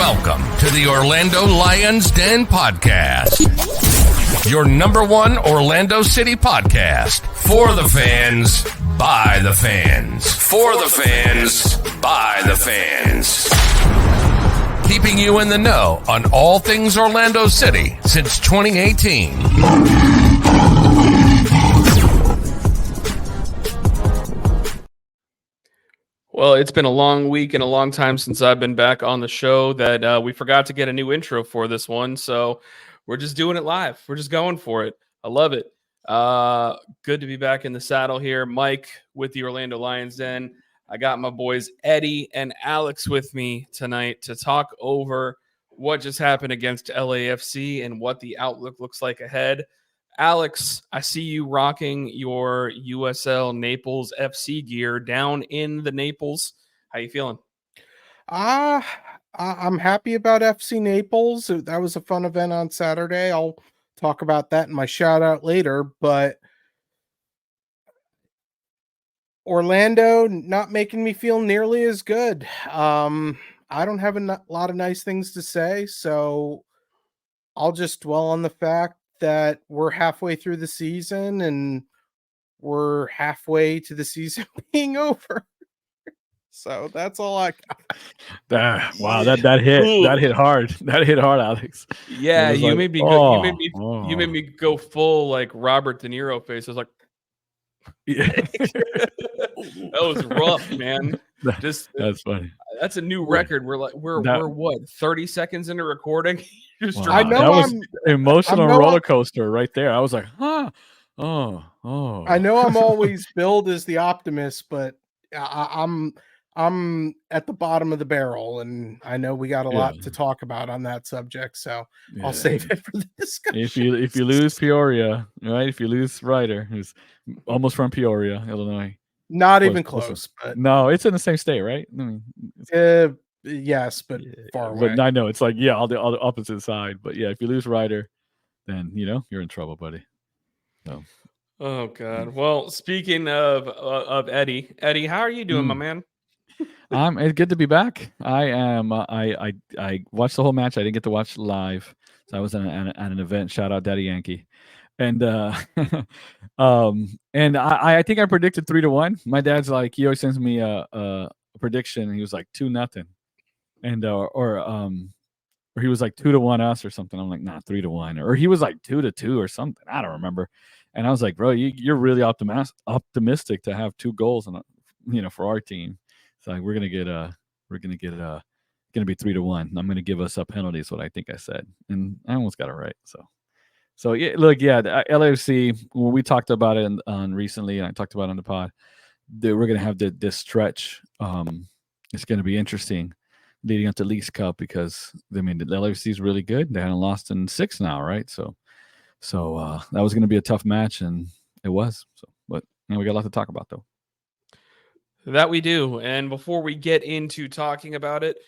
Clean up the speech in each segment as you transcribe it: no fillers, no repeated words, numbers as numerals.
Welcome to the Orlando Lions Den Podcast, your number one Orlando City podcast. For the fans, by the fans. For the fans, by the fans. Keeping you in the know on all things Orlando City since 2018. Well, it's been a long week and a long time since I've been back on the show that we forgot to get a new intro for this one. So we're just doing it live. We're just going for it. I love it. Good to be back in the saddle here. Mike with the Orlando Lions Den. I got my boys Eddie and Alex with me tonight to talk over what just happened against LAFC and what the outlook looks like ahead. Alex, I see you rocking your USL Naples FC gear down in the Naples. How you feeling? I'm happy about FC Naples. That was a fun event on Saturday. I'll talk about that in my shout out later, but Orlando not making me feel nearly as good. I don't have a lot of nice things to say, so I'll just dwell on the fact that we're halfway through the season and we're halfway to the season being over. So that's all I got. Wow, that hit hard. That hit hard, Alex. Yeah, you made me go, you made me go full like Robert De Niro face. I was like, yeah. that was rough, man. That's funny. That's a new record. We're what, 30 seconds into recording? Wow. I know that was emotional roller coaster right there. I was like, huh. Oh. I know I'm always billed as the optimist, but I'm at the bottom of the barrel, and I know we got a lot to talk about on that subject, so I'll save it for the discussion. If you lose Peoria, right? If you lose Ryder, who's almost from Peoria, Illinois. Not even close. But no, it's in the same state, right? I mean, yes, but far away. But I know it's like all the opposite side. But yeah, if you lose Ryder, then you're in trouble, buddy. So. Oh God. Well, speaking of Eddie, how are you doing, my man? It's good to be back. I am. I watched the whole match. I didn't get to watch live, so I was at an event. Shout out Daddy Yankee, and and I think I predicted 3-1. My dad's like, he always sends me a prediction, and he was like 2-0, and or he was like 2-1 us or something. I'm like, nah, 3-1, or he was like 2-2 or something. I don't remember. And I was like, bro, you're really optimistic to have 2 goals for our team. So like, we're gonna be 3-1. I'm gonna give us a penalty is what I think I said, and I almost got it right. So yeah, look, the LAFC, when we talked about it on recently, and I talked about it on the pod, that we're gonna have this stretch. It's gonna be interesting leading up to Leagues Cup because the LAFC is really good. They hadn't lost in 6 now, right? So that was gonna be a tough match, and it was. So, but we got a lot to talk about though. That we do. And before we get into talking about it,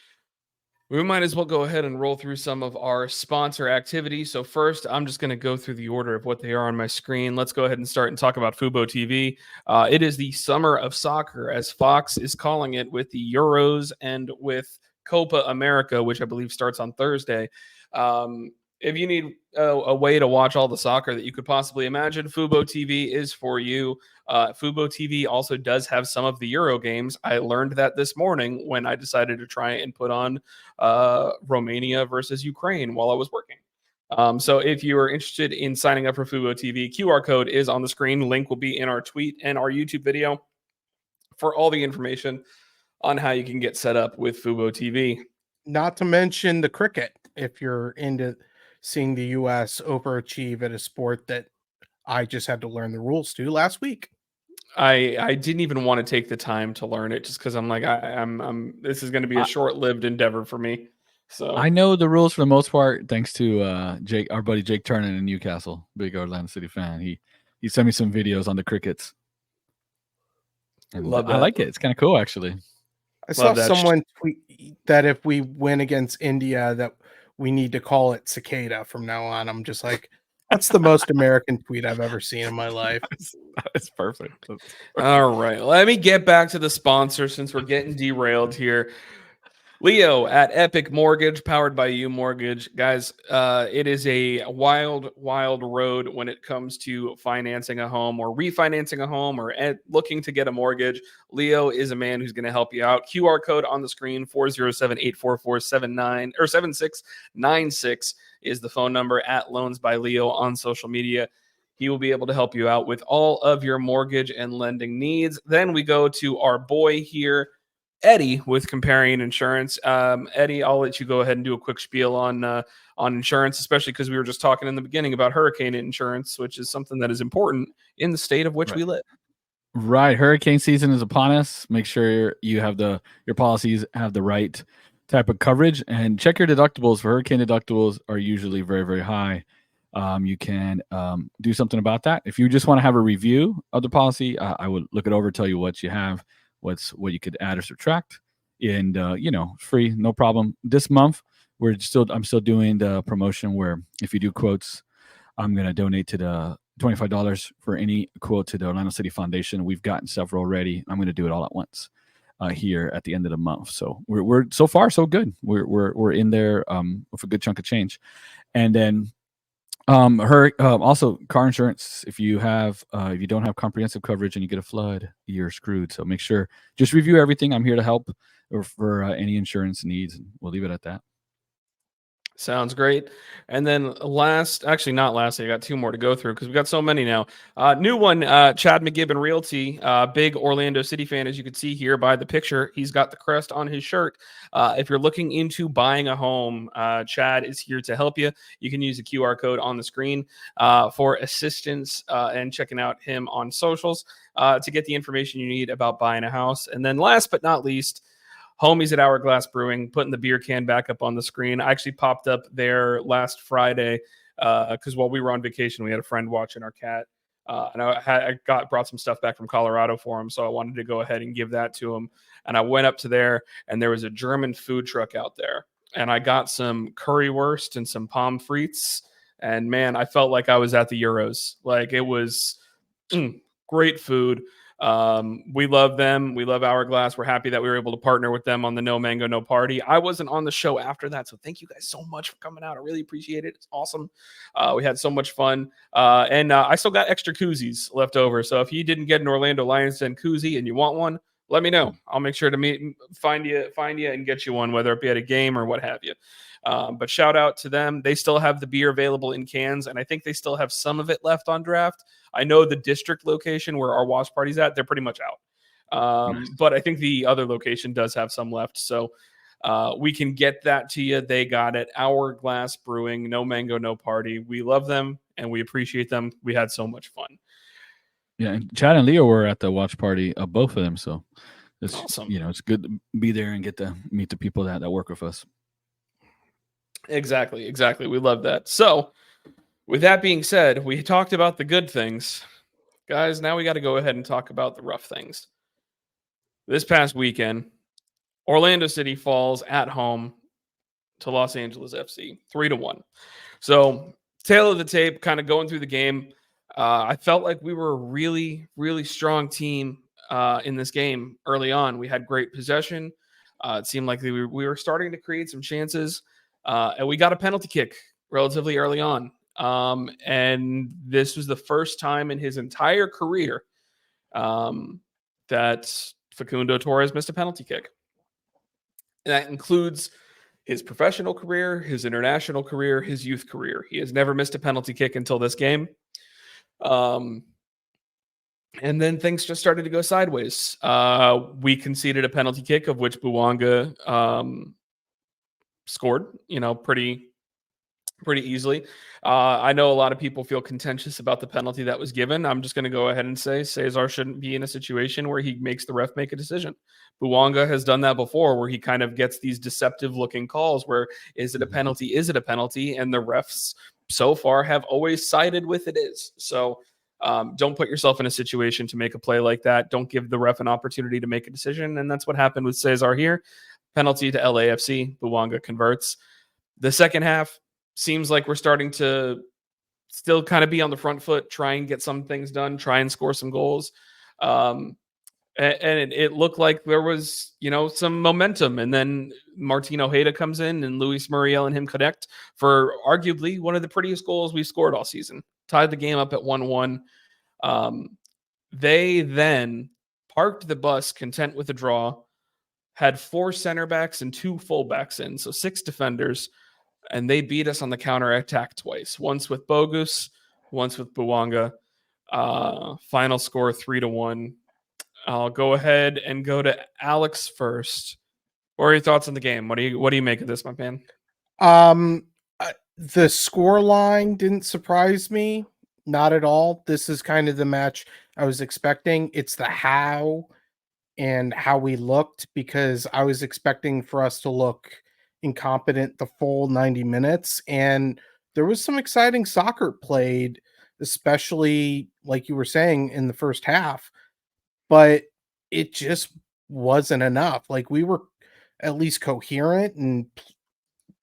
we might as well go ahead and roll through some of our sponsor activities. So first, I'm just going to go through the order of what they are on my screen. Let's go ahead and start and talk about Fubo TV. It is the summer of soccer, as Fox is calling it, with the Euros and with Copa America, which I believe starts on Thursday. If you need a way to watch all the soccer that you could possibly imagine, Fubo TV is for you. Fubo TV also does have some of the Euro games. I learned that this morning when I decided to try and put on Romania versus Ukraine while I was working. So if you are interested in signing up for Fubo TV, QR code is on the screen. Link will be in our tweet and our YouTube video for all the information on how you can get set up with Fubo TV. Not to mention the cricket, if you're into seeing the U.S. overachieve at a sport that I just had to learn the rules to last week. I didn't even want to take the time to learn it just because I'm like, I'm this is going to be a short-lived endeavor for me. So I know the rules for the most part, thanks to Jake, our buddy Jake Turner in Newcastle, big Orlando City fan. He sent me some videos on the crickets. And love that. I like it. It's kind of cool, actually. I saw someone tweet that if we win against India, that we need to call it cicada from now on. I'm just like, that's the most American tweet I've ever seen in my life. That's perfect. All right. Let me get back to the sponsor since we're getting derailed here. Leo at Epic Mortgage, powered by You Mortgage. Guys, it is a wild, wild road when it comes to financing a home or refinancing a home or looking to get a mortgage. Leo is a man who's going to help you out. QR code on the screen, 407-844-79 or 7696 is the phone number, at Loans by Leo on social media. He will be able to help you out with all of your mortgage and lending needs. Then we go to our boy here, Eddie, with Comparing Insurance. Eddie, I'll let you go ahead and do a quick spiel on insurance, especially because we were just talking in the beginning about hurricane insurance, which is something that is important in the state of which we live. Right. Hurricane season is upon us. Make sure you have your policies have the right type of coverage, and check your deductibles. For hurricane deductibles are usually very, very high. You can do something about that. If you just want to have a review of the policy, I would look it over, tell you what you have, what you could add or subtract, and free, no problem. This month I'm still doing the promotion where if you do quotes, I'm going to donate to the $25 for any quote to the Orlando City Foundation. We've gotten several already. I'm going to do it all at once here at the end of the month. So we're so far so good. We're in there with a good chunk of change. And then also car insurance. If you don't have comprehensive coverage and you get a flood, you're screwed. So make sure, just review everything. I'm here to help or for any insurance needs. And we'll leave it at that. Sounds great. And then not lastly, I got two more to go through because we got so many now. New one, Chad McGibbon Realty, big Orlando City fan, as you can see here by the picture. He's got the crest on his shirt. If you're looking into buying a home, Chad is here to help you. You can use the QR code on the screen for assistance and checking out him on socials to get the information you need about buying a house. And then last but not least, homies at Hourglass Brewing, putting the beer can back up on the screen. I actually popped up there last Friday because while we were on vacation, we had a friend watching our cat. And I brought some stuff back from Colorado for him, so I wanted to go ahead and give that to him. And I went up to there, and there was a German food truck out there. And I got some currywurst and some pommes frites. And, man, I felt like I was at the Euros. Like, it was great food. We love them. We love Hourglass. We're happy that we were able to partner with them on the No Mango, No Party. I wasn't on the show after that, so thank you guys so much for coming out. I really appreciate it. It's awesome. We had so much fun. And I still got extra koozies left over. So if you didn't get an Orlando Lions Den koozie and you want one, let me know. I'll make sure to find you and get you one, whether it be at a game or what have you. But shout out to them. They still have the beer available in cans, and I think they still have some of it left on draft. I know the district location where our watch party's at, they're pretty much out. Nice. But I think the other location does have some left. So we can get that to you. They got it. Hourglass Brewing, No Mango, No Party. We love them and we appreciate them. We had so much fun. Yeah, and Chad and Leo were at the watch party of both of them. So it's awesome. It's good to be there and get to meet the people that work with us. Exactly. We love that. So with that being said, we talked about the good things. Guys, now we got to go ahead and talk about the rough things. This past weekend, Orlando City falls at home to Los Angeles FC, 3-1. So, tail of the tape, kind of going through the game. I felt like we were a really, really strong team in this game early on. We had great possession. It seemed like we were starting to create some chances. And we got a penalty kick relatively early on. And this was the first time in his entire career that Facundo Torres missed a penalty kick. And that includes his professional career, his international career, his youth career. He has never missed a penalty kick until this game. And then things just started to go sideways. We conceded a penalty kick of which Buwanga scored, pretty easily. I know a lot of people feel contentious about the penalty that was given. I'm just going to go ahead and say Cesar shouldn't be in a situation where he makes the ref make a decision. Buwanga has done that before where he kind of gets these deceptive looking calls where is it a penalty? Is it a penalty? And the refs so far have always sided with it is. So don't put yourself in a situation to make a play like that. Don't give the ref an opportunity to make a decision. And that's what happened with Cesar here. Penalty to LAFC. Buwanga converts. The second half, seems like we're starting to still kind of be on the front foot, try and get some things done, try and score some goals. And it looked like there was, some momentum. And then Martin Ojeda comes in and Luis Muriel and him connect for arguably one of the prettiest goals we scored all season. Tied the game up at 1-1. They then parked the bus content with a draw, had 4 center backs and 2 fullbacks in, so 6 defenders, and they beat us on the counter attack twice. Once with Bogus, once with Buwanga. Final score 3-1. I'll go ahead and go to Alex first. What are your thoughts on the game? What do you make of this, my man? The score line didn't surprise me, not at all. This is kind of the match I was expecting. It's the how and how we looked, because I was expecting for us to look incompetent the full 90 minutes, and there was some exciting soccer played, especially like you were saying in the first half, but it just wasn't enough. Like, we were at least coherent and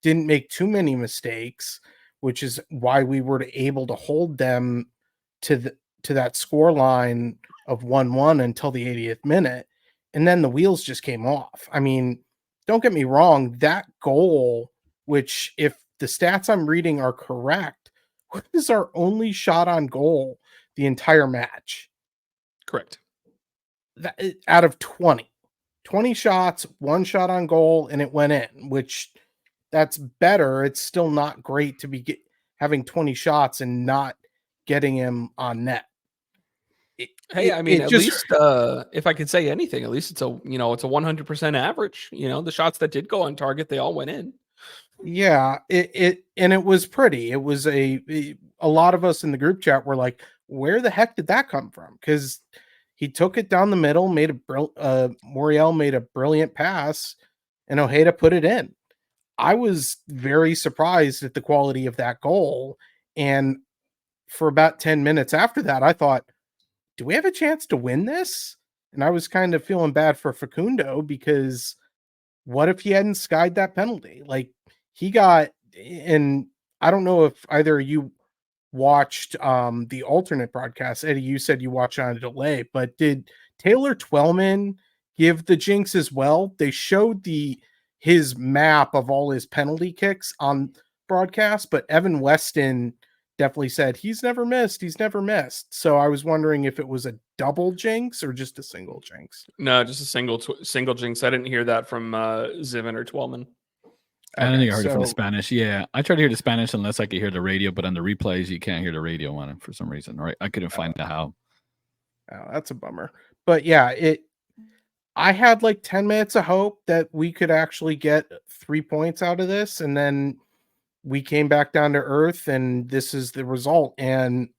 didn't make too many mistakes, which is why we were able to hold them to that score line of 1-1 until the 80th minute. And then the wheels just came off. I mean, don't get me wrong, that goal, which if the stats I'm reading are correct, was our only shot on goal the entire match. Correct. That, out of 20 shots, 1 shot on goal, and it went in, which that's better. It's still not great to be having 20 shots and not getting him on net. At least if I could say anything, at least it's a 100% average. The shots that did go on target, they all went in. Yeah, it was pretty. It was a lot of us in the group chat were like, where the heck did that come from? Because he took it down the middle, Muriel made a brilliant pass, and Ojeda put it in. I was very surprised at the quality of that goal. And for about 10 minutes after that, I thought, do we have a chance to win this? And I was kind of feeling bad for Facundo, because what if he hadn't skied that penalty? Like, he got, and I don't know if either of you watched the alternate broadcast. Eddie, you said you watched on a delay, but did Taylor Twellman give the jinx as well? They showed his map of all his penalty kicks on broadcast, but Evan Weston definitely said he's never missed. So I was wondering if it was a double jinx or just a single jinx. No, just a single jinx. I didn't hear that from Zivan or Twellman. I don't think I heard it from the Spanish. Yeah, I tried to hear the Spanish unless I could hear the radio, but on the replays, you can't hear the radio on it for some reason, right? I couldn't find out how. Oh, that's a bummer. But yeah, I had like 10 minutes of hope that we could actually get 3 points out of this, and then we came back down to earth, and this is the result. And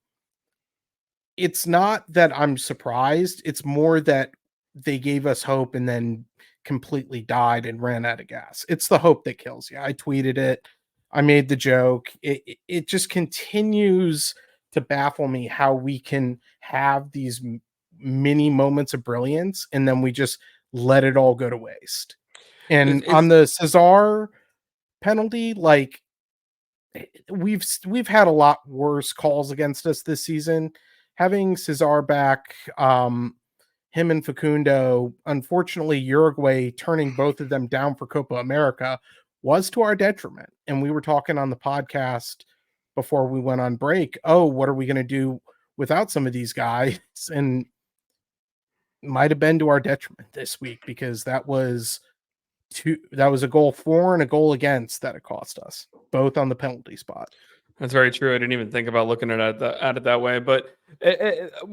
it's not that I'm surprised. It's more that they gave us hope and then completely died and ran out of gas. It's the hope that kills you. I tweeted it. I made the joke. It just continues to baffle me how we can have these mini moments of brilliance and then we just let it all go to waste. And on the Cesar penalty, like, we've had a lot worse calls against us this season. Having Cesar back, him and Facundo, unfortunately, Uruguay turning both of them down for Copa America was to our detriment. And we were talking on the podcast before we went on break, what are we going to do without some of these guys? And might have been to our detriment this week, because that was a goal for and a goal against that it cost us, both on the penalty spot. That's very true. I didn't even think about looking at it that way. But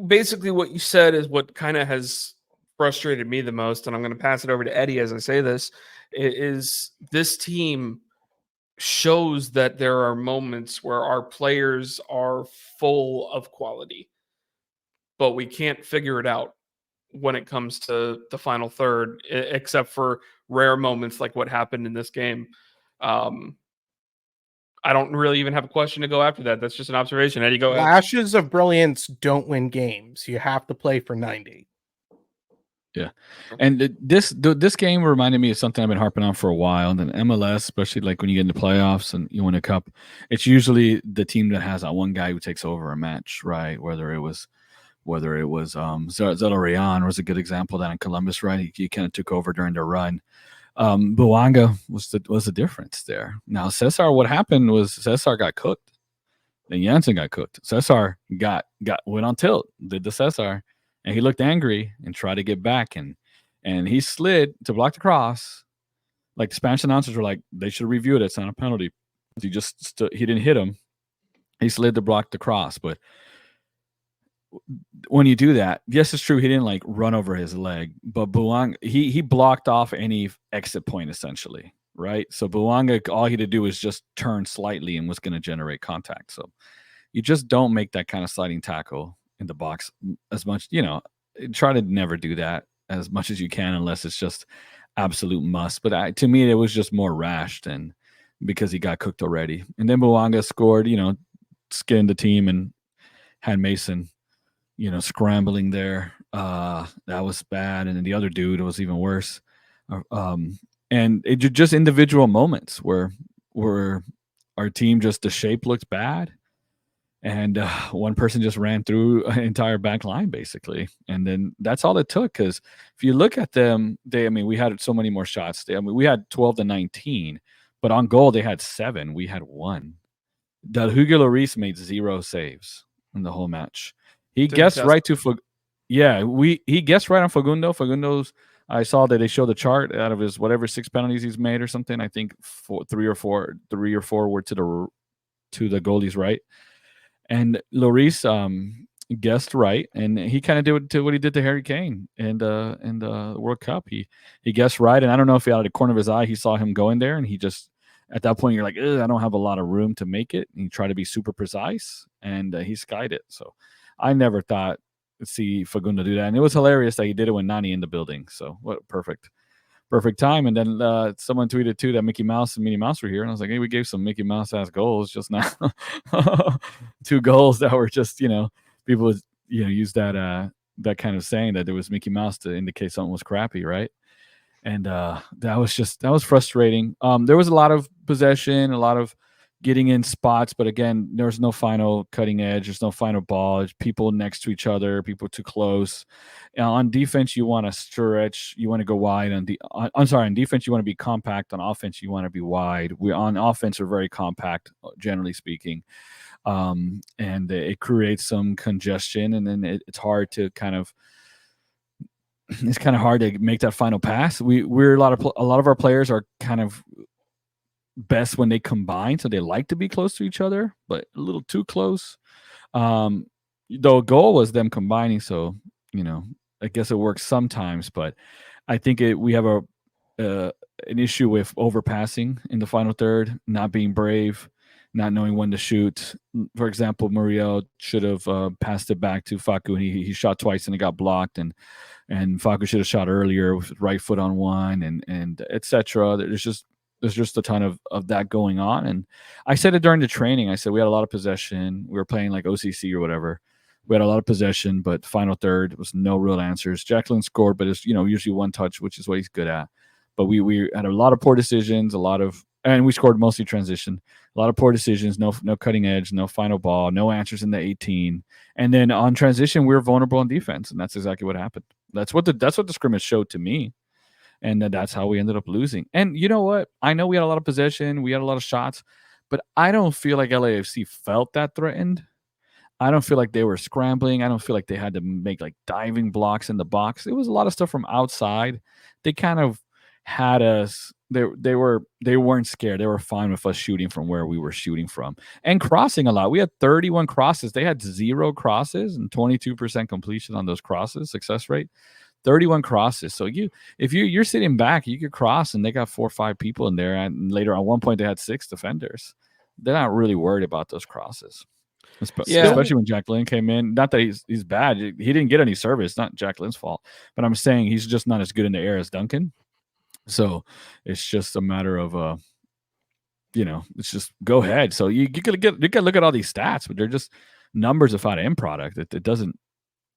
basically what you said is what kind of has frustrated me the most, and I'm going to pass it over to Eddie as I say this, is this team shows that there are moments where our players are full of quality, but we can't figure it out when it comes to the final third, except for rare moments like what happened in this game. I don't really even have a question to go after that. That's just an observation. Eddie, go ahead. Flashes of brilliance don't win games. You have to play for 90. Yeah. And this game reminded me of something I've been harping on for a while. And then MLS, especially like when you get into playoffs and you win a cup, it's usually the team that has that one guy who takes over a match, right? Whether it was whether it was Zelarayan was a good example of that in Columbus, right? He kind of took over during the run. Buanga was the difference there. Now Cesar, what happened was Cesar got cooked. Then Janssen got cooked. Cesar went on tilt, did the Cesar, and he looked angry and tried to get back, and he slid to block the cross. Like the Spanish announcers were like, they should review it. It's not a penalty. He just he didn't hit him. He slid to block the cross. But when you do that, yes, it's true. He didn't like run over his leg, but Buanga, he blocked off any exit point essentially, right? So Buanga, all he had to do was just turn slightly and was going to generate contact. So you just don't make that kind of sliding tackle in the box as much. Try to never do that as much as you can unless it's just absolute must. But to me, it was just more rash than because he got cooked already. And then Buanga scored, skinned the team and had Mason, scrambling there. That was bad. And then the other dude was even worse. And it just individual moments where our team the shape looked bad. And one person just ran through an entire back line, basically. And then that's all it took. Because if you look at them, we had so many more shots. We had 12-19, but on goal, they had 7. We had 1. Hugo Lloris made 0 saves in the whole match. He guessed right to he guessed right on Fagundo. Fagundo's, I saw that they show the chart out of his whatever 6 penalties he's made or something. I think 3 or 4 were to the goalie's right. And Lloris guessed right, and he kind of did what he did to Harry Kane in the World Cup. He guessed right, and I don't know if he out of the corner of his eye he saw him going there, and he just at that point you're like, I don't have a lot of room to make it. And he tried to be super precise, and he skied it. So I never thought see Fagundo do that, and it was hilarious that he did it when Nani in the building. So what perfect time. And then someone tweeted too that Mickey Mouse and Minnie Mouse were here, and I was like, hey, we gave some Mickey Mouse ass goals just now. 2 goals that were just people would use that kind of saying that there was Mickey Mouse to indicate something was crappy, right? And that was frustrating. There was a lot of possession, a lot of getting in spots, but again, there's no final cutting edge. There's no final ball. It's people next to each other, people too close. On defense, you want to stretch. You want to go wide. On defense, you want to be compact. On offense, you want to be wide. On offense, we're very compact, generally speaking. And it creates some congestion, and then it's hard to it's kind of hard to make that final pass. We're a lot of our players are kind of best when they combine, so they like to be close to each other, but a little too close. The goal was them combining, so I guess it works sometimes, but I think we have an issue with overpassing in the final third, not being brave, not knowing when to shoot. For example, Muriel should have passed it back to Facu, and he shot twice and it got blocked, and Facu should have shot earlier with right foot on one, and etc. There's just a ton of that going on. And I said it during the training. I said we had a lot of possession. We were playing like OCC or whatever. We had a lot of possession, but final third was no real answers. Jacqueline scored, but it's usually one touch, which is what he's good at. But we had a lot of poor decisions, and we scored mostly transition. A lot of poor decisions, no cutting edge, no final ball, no answers in the 18. And then on transition, we were vulnerable on defense, and that's exactly what happened. That's what the scrimmage showed to me. And that's how we ended up losing. And you know what? I know we had a lot of possession. We had a lot of shots. But I don't feel like LAFC felt that threatened. I don't feel like they were scrambling. I don't feel like they had to make like diving blocks in the box. It was a lot of stuff from outside. They kind of had us. They weren't scared. They were fine with us shooting from where we were shooting from. And crossing a lot. We had 31 crosses. They had 0 crosses and 22% completion on those crosses, success rate. 31 crosses. So if you're sitting back, you could cross, and they got 4 or 5 people in there. And later on one point, they had 6 defenders. They're not really worried about those crosses, especially when Jack Lynn came in. Not that he's bad. He didn't get any service. Not Jack Lynn's fault. But I'm saying he's just not as good in the air as Duncan. So it's just a matter of it's just go ahead. So you can look at all these stats, but they're just numbers without end product. It doesn't.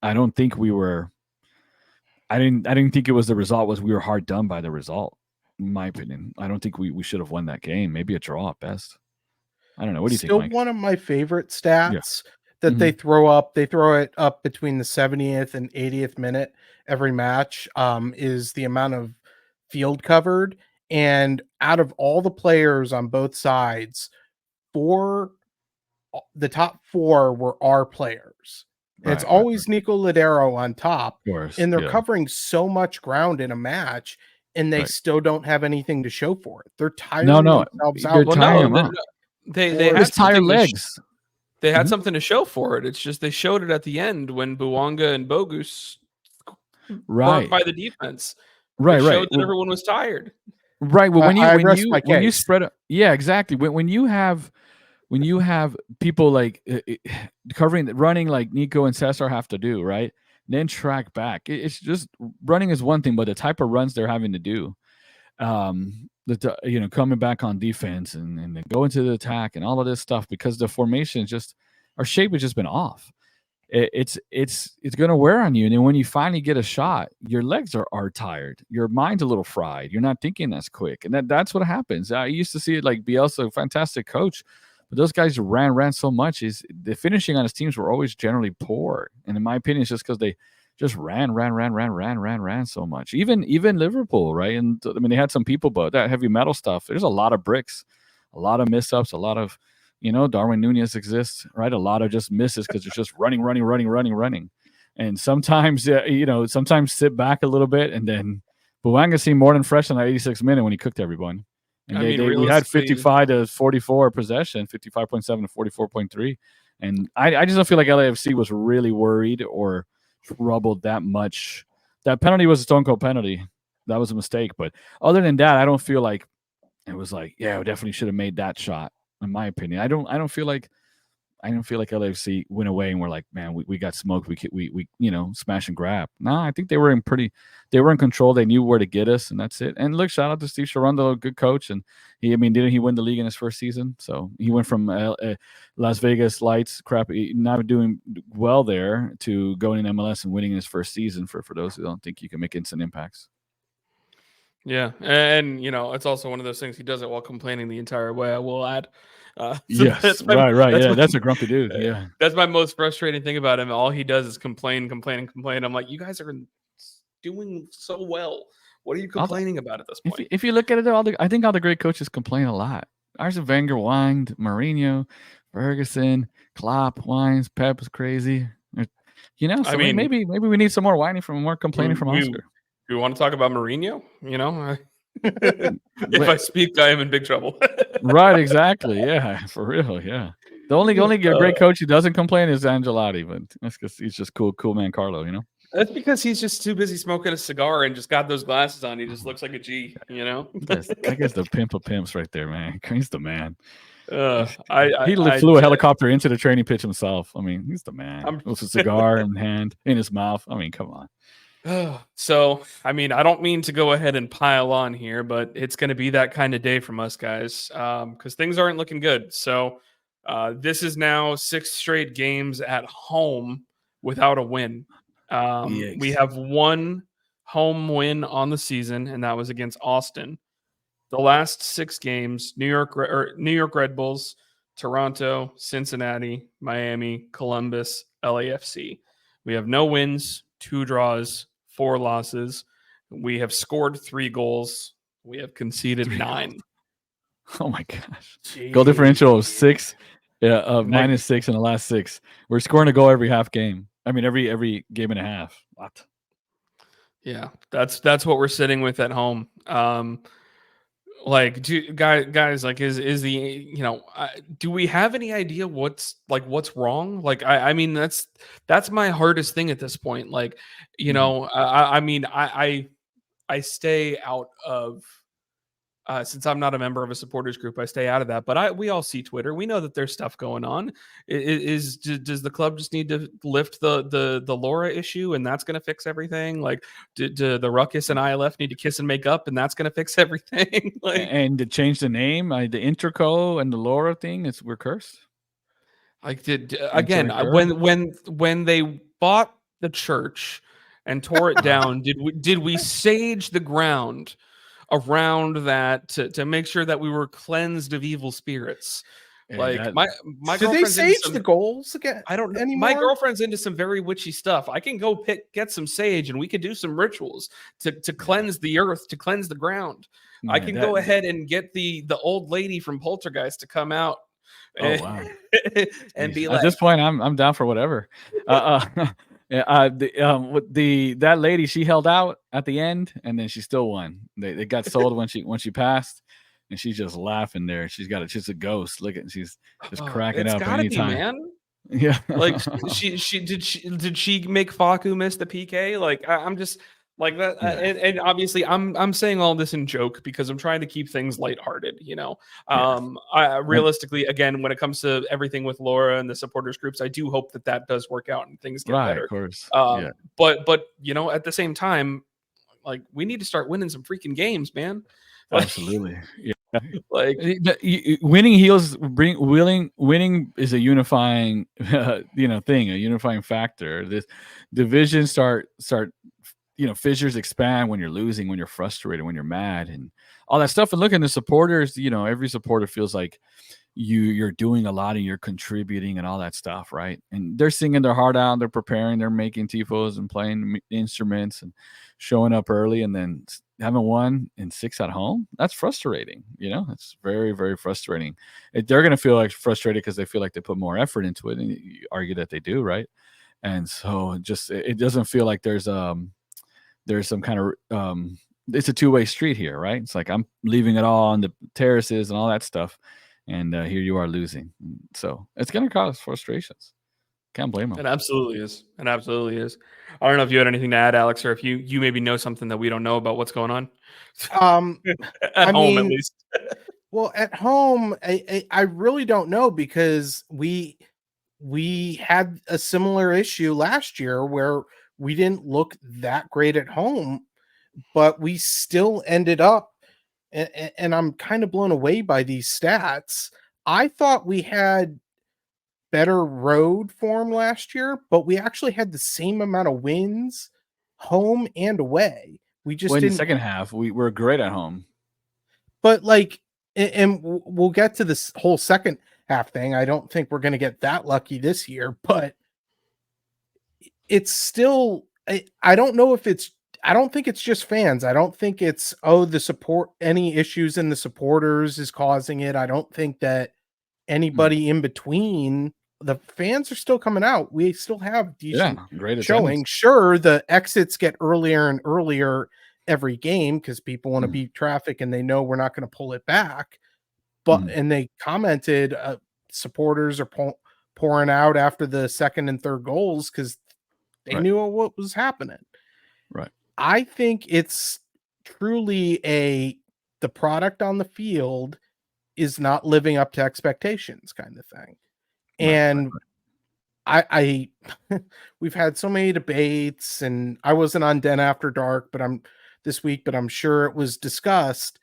I don't think we were. I didn't think it was the result. We were hard done by the result, in my opinion. I don't think we should have won that game. Maybe a draw at best. I don't know. What do you think, Mike? Still one of my favorite stats that they throw up. They throw it up between the 70th and 80th minute every match, is the amount of field covered. And out of all the players on both sides, the top 4 were our players. And it's always Nico Ladero on top, Of course, and they're covering so much ground in a match, and they still don't have anything to show for it. They're tiring themselves out. They're tiring them out. They had tired legs. They had something to show for it. It's just they showed it at the end when Bouanga and Bogus burnt by the defense. They showed that everyone was tired. Right. Well, when you spread it, yeah, exactly. When you have people like running like Nico and Cesar have to do, right? Then track back. It's just running is one thing, but the type of runs they're having to do, coming back on defense and then go into the attack and all of this stuff, because the formation our shape has just been off. It's going to wear on you. And then when you finally get a shot, your legs are tired. Your mind's a little fried. You're not thinking as quick. And that's what happens. I used to see it like Bielsa, a fantastic coach, but those guys ran so much. The finishing on his teams were always generally poor. And in my opinion, it's just because they just ran so much. Even Liverpool, right? And I mean, they had some people, but that heavy metal stuff, there's a lot of bricks, a lot of miss-ups, a lot of, Darwin Nunez exists, right? A lot of just misses because it's just running. And sometimes, sometimes sit back a little bit, and then Bouanga seemed more than fresh in that 86th minute when he cooked everyone. And we had 55 to 44 possession, 55.7 to 44.3. And I just don't feel like LAFC was really worried or troubled that much. That penalty was a stone cold penalty. That was a mistake. But other than that, I don't feel like it was like, yeah, we definitely should have made that shot. In my opinion, I don't feel like LAFC went away and we're like, man, we got smoked. We smash and grab. No, I think they were in control. They knew where to get us, and that's it. And look, shout out to Steve Sharonda, good coach. And didn't he win the league in his first season? So he went from Las Vegas Lights, not doing well there, to going in MLS and winning in his first season. For those who don't think you can make instant impacts. Yeah, and it's also one of those things. He does it while complaining the entire way, I will add. Yes, right. That's a grumpy dude. Yeah, that's my most frustrating thing about him. All he does is complain. I'm like, you guys are doing so well. What are you complaining about at this point? If you look at it, I think all the great coaches complain a lot. Arsene Wenger whined, Mourinho, Ferguson, Klopp whines, Pep is crazy. Maybe we need some more whining more complaining from Oscar. Do you want to talk about Mourinho? If I speak, I am in big trouble. Right, exactly. Yeah, for real. Yeah. The only great coach who doesn't complain is Ancelotti, but that's because he's just cool man Carlo, That's because he's just too busy smoking a cigar and just got those glasses on. He just looks like a G, That guy's the pimp of pimps right there, man. He's the man. He flew a helicopter into the training pitch himself. I mean, he's the man. With a cigar in his mouth. I mean, come on. So, I don't mean to go ahead and pile on here, but it's going to be that kind of day from us guys, because things aren't looking good. So, this is now 6 straight games at home without a win. We have 1 home win on the season, and that was against Austin. The last 6 games: New York Red Bulls, Toronto, Cincinnati, Miami, Columbus, LAFC. We have no wins, 2 draws, 4 losses. We have scored 3 goals. We have conceded 9. Oh my gosh. Jeez. Goal differential of 6. Yeah, -6 in the last 6. We're scoring a goal every half game. I mean, every game and a half. What? Yeah, that's what we're sitting with at home. Guys, like, is the do we have any idea what's wrong? Like, I mean, that's my hardest thing at this point. Like, I stay out of, since I'm not a member of a supporters group, I stay out of that. But we all see Twitter. We know that there's stuff going on. Does the club just need to lift the Laura issue, and that's going to fix everything? Like, do the Ruckus and ILF need to kiss and make up, and that's going to fix everything? And to change the name, the Interco and the Laura thing, we're cursed. Like, when they bought the church and tore it down, did we sage the ground around that to make sure that we were cleansed of evil spirits? Like that- my Do they girlfriend's into sage some, the goals again? I don't know. anymore? My girlfriend's into some very witchy stuff. I can go get some sage and we could do some rituals to cleanse the earth, to cleanse the ground. I man, can go ahead and get the old lady from Poltergeist to come out. Oh, wow. And be At like, this point, I'm down for whatever. That lady, she held out at the end, and then she still won. They got sold when she passed, and she's just laughing there. She's a ghost. Look at, she's just cracking it's up gotta be, anytime. man. Yeah, Like did she make Faku miss the PK? Like I'm just like that. Yeah. And obviously I'm saying all this in joke because I'm trying to keep things lighthearted, you know. I realistically, again, when it comes to everything with Laura and the supporters groups, I do hope that does work out and things get better. Of course. But you know, at the same time, like we need to start winning some freaking games, man. Like, Absolutely. Yeah. like winning heels winning is a unifying thing, a unifying factor. This division start fissures expand when you're losing, when you're frustrated, when you're mad, and all that stuff. And look, at the supporters, every supporter feels like you're doing a lot and you're contributing and all that stuff, right? And they're singing their heart out, they're preparing, they're making tifos and playing instruments and showing up early, and then haven't won in 6 at home. That's frustrating. It's very, very frustrating. They're going to feel like frustrated because they feel like they put more effort into it, and you argue that they do, right? And so it doesn't feel like there's some kind of it's a two-way street here, right? It's like I'm leaving it all on the terraces and all that stuff, and here you are losing. So it's going to cause frustrations. Can't blame them. It absolutely is. It absolutely is. I don't know if you had anything to add, Alex, or if you maybe know something that we don't know about what's going on. At home, at least. Well, at home, I really don't know, because we had a similar issue last year where we didn't look that great at home, but we still ended up, and I'm kind of blown away by these stats. I thought we had better road form last year, but we actually had the same amount of wins home and away. We just in didn't. The second half, we were great at home. But and we'll get to this whole second half thing. I don't think we're going to get that lucky this year, but it's still, I don't know if I don't think it's just fans. I don't think it's, any issues in the supporters is causing it. I don't think that anybody in between. The fans are still coming out. We still have decent great showing. attendance. Sure, the exits get earlier and earlier every game because people want to beat traffic and they know we're not going to pull it back. But and they commented, supporters are pouring out after the second and third goals because they knew what was happening. Right. I think it's truly the product on the field is not living up to expectations kind of thing. And I we've had so many debates, and I wasn't on Den After Dark, but I'm sure it was discussed.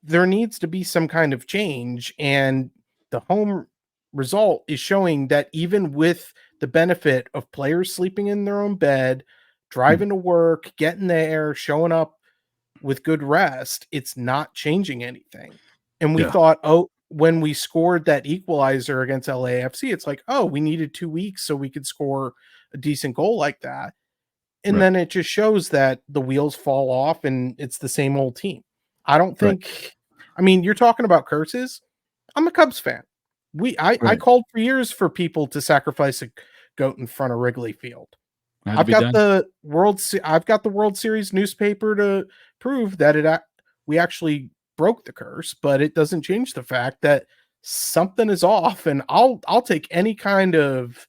There needs to be some kind of change, and the home result is showing that even with the benefit of players sleeping in their own bed, driving to work, getting there, showing up with good rest, it's not changing anything. And we thought, when we scored that equalizer against LAFC, it's like, we needed 2 weeks so we could score a decent goal like that. And then it just shows that the wheels fall off and it's the same old team. I don't think, I mean, you're talking about curses. I'm a Cubs fan. I called for years for people to sacrifice a goat in front of Wrigley Field. I've got the World Series newspaper to prove that we actually broke the curse, but it doesn't change the fact that something is off. And I'll take any kind of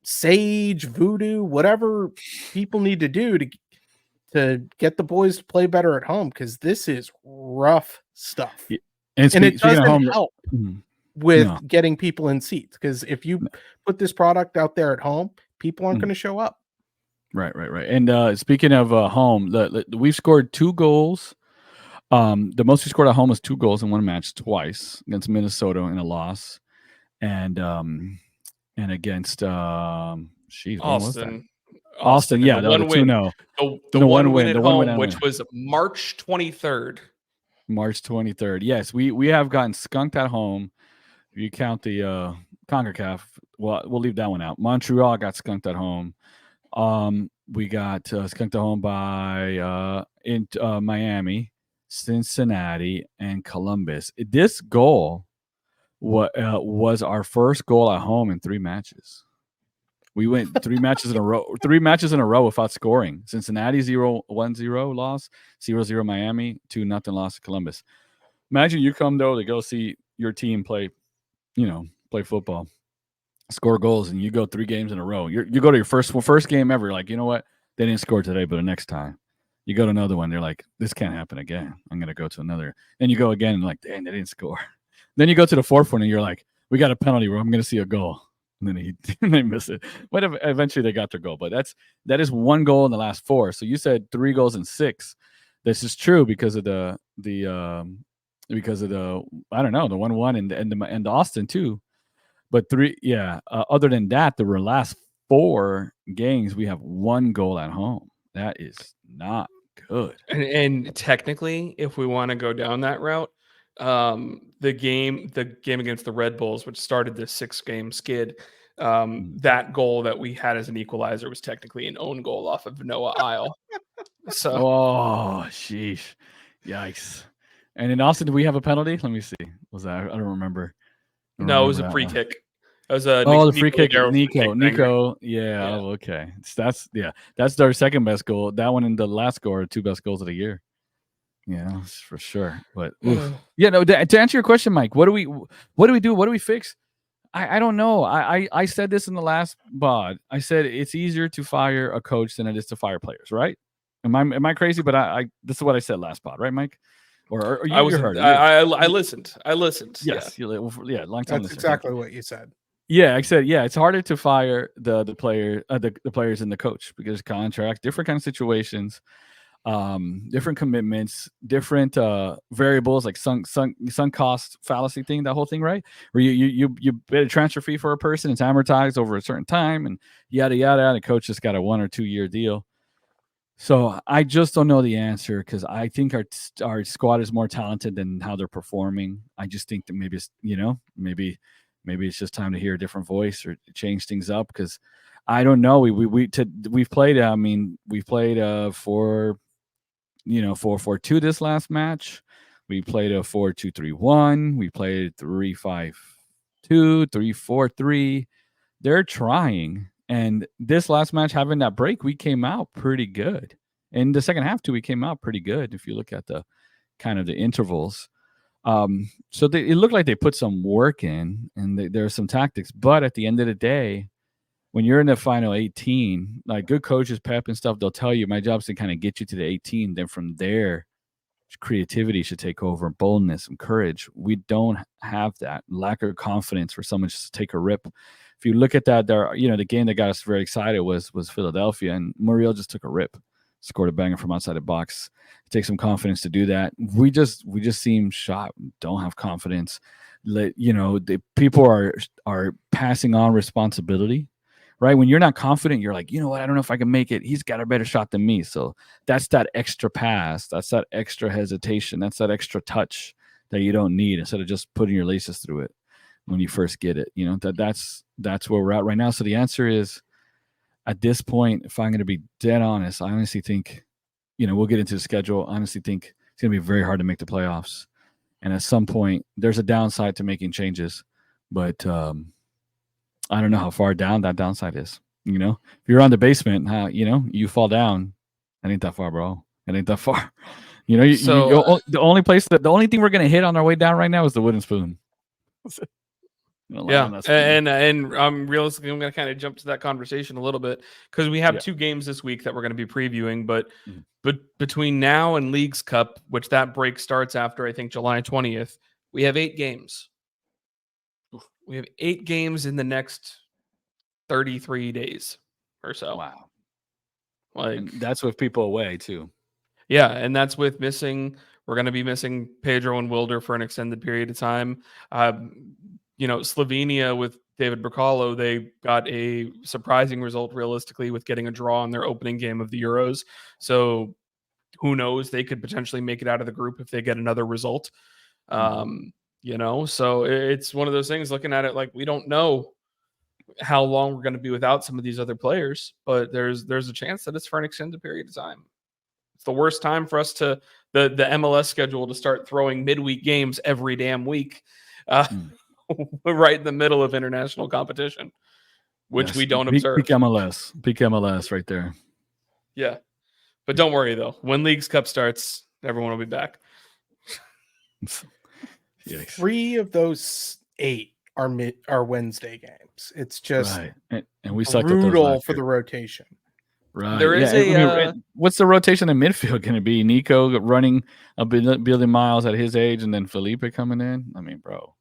sage, voodoo, whatever people need to do to get the boys to play better at home, because this is rough stuff. And it doesn't help with getting people in seats, because if you put this product out there at home, people aren't going to show up. Right. And speaking of home, we've scored 2 goals. The most we scored at home was 2 goals in one match, twice against Minnesota in a loss, and against Austin. Austin, yeah, the 2-0. The one win at home, which was March 23rd. March 23rd. Yes, we have gotten skunked at home If you count the CONCACAF, well, we'll leave that one out. Montreal got skunked at home. We got skunked at home by Miami, Cincinnati, and Columbus. This goal was our first goal at home in 3 matches. We went 3 matches in a row. 3 matches in a row without scoring. Cincinnati 0-1-0 loss, 0-0 Miami, 2-0 loss to Columbus. Imagine you come though to go see your team play football, score goals, and you go 3 games in a row. You go to your first game ever. You're like, you know what? They didn't score today, but the next time you go to another one, they're like, this can't happen again. I'm gonna go to another. And you go again, and like, dang, they didn't score. Then you go to the 4th one, and you're like, we got a penalty where I'm gonna see a goal. And then they miss it. But eventually they got their goal. But that is 1 goal in the last 4. So you said 3 goals in 6. This is true because of the I don't know, the 1-1 and the Austin too. But 3, other than that, the last 4 games we have 1 goal at home. That is not good. And technically, if we want to go down that route, the game against the Red Bulls, which started this 6-game skid, that goal that we had as an equalizer was technically an own goal off of Noah Isle. So, sheesh, yikes! And in Austin, did we have a penalty? Let me see. Was that? I don't remember. No, it was a free kick. It was a the free kick. Nico. Yeah. Oh, okay. That's their second best goal. That one and the last goal are 2 best goals of the year. Yeah, for sure. But to answer your question, Mike, what do we do? What do we fix? I don't know. I said this in the last bod. I said it's easier to fire a coach than it is to fire players, right? Am I crazy? But I this is what I said last pod, right, Mike? Or you heard? I listened. Yes. Yeah. Long time. That's exactly what you said. Yeah, I said, it's harder to fire the players and the coach because contract, different kind of situations, different commitments, different variables like sunk cost fallacy thing, that whole thing, right? Where you pay a transfer fee for a person, it's amortized over a certain time, and yada yada. And the coach just got a 1 or 2 year deal. So I just don't know the answer because I think our squad is more talented than how they're performing. I just think that maybe it's, maybe it's just time to hear a different voice or change things up because I don't know. We've played. I mean, we've played 4-4-2 this last match. We played a 4-2-3-1. We played 3-5-2, 3-4-3. They're trying. And this last match, having that break, we came out pretty good. In the second half, too, we came out pretty good if you look at the kind of the intervals. So it looked like they put some work in, and there are some tactics. But at the end of the day, when you're in the final 18, like good coaches, Pep and stuff, they'll tell you, my job is to kind of get you to the 18. Then from there, creativity should take over, boldness and courage. We don't have that. Lack of confidence for someone just to take a rip. If you look at that, the game that got us very excited was Philadelphia, and Muriel just took a rip, scored a banger from outside the box. It takes some confidence to do that. We just seem shot. Don't have confidence. The people are passing on responsibility, right? When you're not confident, you're like, you know what? I don't know if I can make it. He's got a better shot than me. So that's that extra pass. That's that extra hesitation. That's that extra touch that you don't need instead of just putting your laces through it when you first get it. That's where we're at right now. So the answer is, at this point, if I'm going to be dead honest, I honestly think, we'll get into the schedule. I honestly think it's going to be very hard to make the playoffs. And at some point, there's a downside to making changes. But I don't know how far down that downside is. If you're on the basement, you fall down. It ain't that far, bro. It ain't that far. The only thing we're going to hit on our way down right now is the wooden spoon. Yeah, and realistically, I'm going to kind of jump to that conversation a little bit because we have 2 games this week that we're going to be previewing. But between now and Leagues Cup, which that break starts after, I think, July 20th, we have 8 games. We have 8 games in the next 33 days or so. Wow. And that's with people away, too. Yeah, and that's with missing. We're going to be missing Pedro and Wilder for an extended period of time. Slovenia with David Bracalo, they got a surprising result realistically with getting a draw in their opening game of the Euros. So who knows? They could potentially make it out of the group if they get another result. So it's one of those things, looking at it like we don't know how long we're going to be without some of these other players, but there's a chance that it's for an extended period of time. It's the worst time for us to the MLS schedule to start throwing midweek games every damn week, right in the middle of international competition, which we don't observe. Peak MLS right there. Yeah, but don't worry though. When Leagues Cup starts, everyone will be back. Yikes. 3 of those 8 are Wednesday games. It's just right. And we sucked brutal for the rotation. Right. There is what's the rotation in midfield going to be? Nico running a billion miles at his age, and then Felipe coming in. I mean, bro,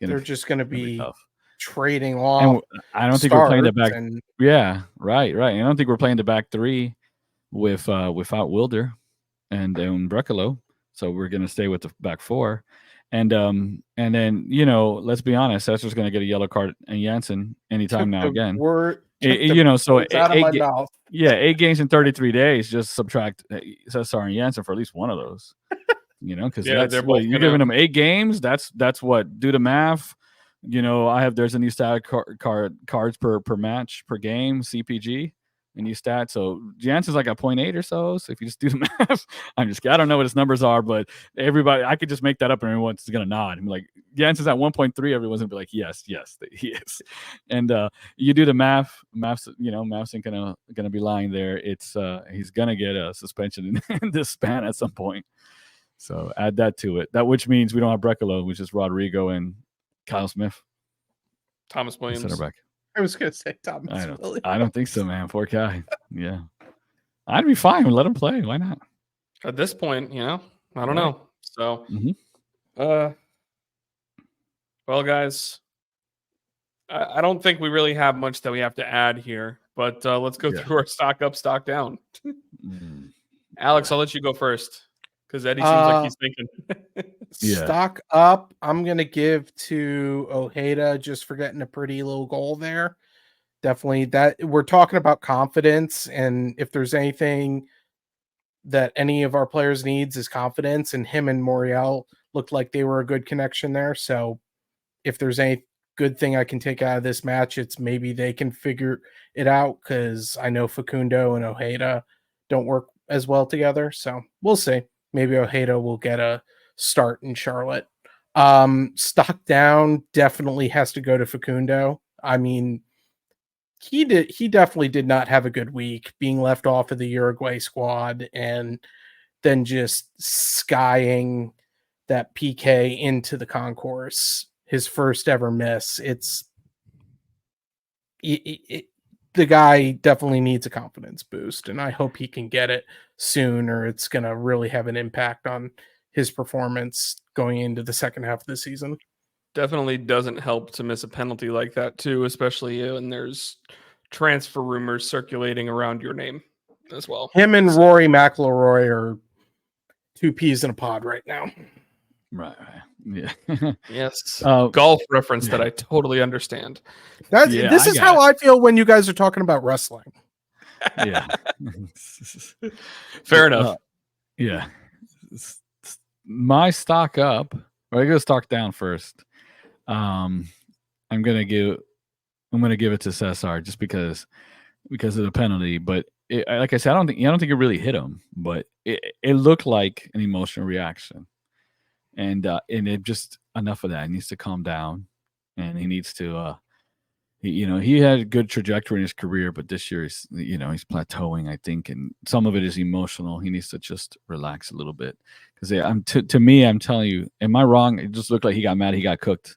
they're just going to be tough. Trading off. And I don't think we're playing the back. Yeah, right. I don't think we're playing the back 3 without Wilder and Brecalo. So we're going to stay with the back 4. And then, let's be honest, Cesar's going to get a yellow card and Janssen anytime now again. So 8 games in 33 days, just subtract Cesar and Janssen for at least one of those. Because you're giving them 8 games. That's what, do the math. There's a new stat cards per match per game, CPG. A new stat. So Jansen's like a 0.8 or so. So if you just do the math, I don't know what his numbers are, but everybody, I could just make that up and everyone's going to nod. I'm like, Jansen's at 1.3. Everyone's going to be like, yes, he is. And you do the math's ain't going to be lying there. It's he's going to get a suspension in this span at some point. So add that to it. Which means we don't have Brecalo, which is Rodrigo and Kyle Smith. Thomas Williams. Center back. I was going to say Thomas Williams. I don't think so, man. Poor guy. Yeah. I'd be fine. Let him play. Why not? At this point, I don't know. So, well, guys, I don't think we really have much that we have to add here, but let's go through our stock up, stock down. Alex, I'll let you go first because Eddie seems like he's thinking. Stock up, I'm going to give to Ojeda just for getting a pretty little goal there. Definitely that we're talking about confidence. And if there's anything that any of our players needs is confidence, and him and Moriel looked like they were a good connection there. So if there's any good thing I can take out of this match, it's maybe they can figure it out, because I know Facundo and Ojeda don't work as well together. So we'll see. Maybe Ojeda will get a start in Charlotte. Stock down definitely has to go to Facundo. I mean, he definitely did not have a good week, being left off of the Uruguay squad and then just skying that PK into the concourse, his first ever miss. The guy definitely needs a confidence boost, and I hope he can get it soon, or it's going to really have an impact on his performance going into the second half of the season. Definitely doesn't help to miss a penalty like that too, especially when there's transfer rumors circulating around your name as well. Him and Rory McIlroy are 2 peas in a pod right now. Right. Yeah. Yes. Golf reference that I totally understand. This is how I feel when you guys are talking about wrestling. Yeah. Fair enough. Yeah. My stock up, or I go stock down first. I'm gonna give it to Cesar just because of the penalty. But like I said, I don't think it really hit him, but it looked like an emotional reaction. And it just enough of that. He needs to calm down, and he needs to. He had a good trajectory in his career, but this year he's plateauing, I think, and some of it is emotional. He needs to just relax a little bit, because to me, I'm telling you, am I wrong? It just looked like he got mad, he got cooked,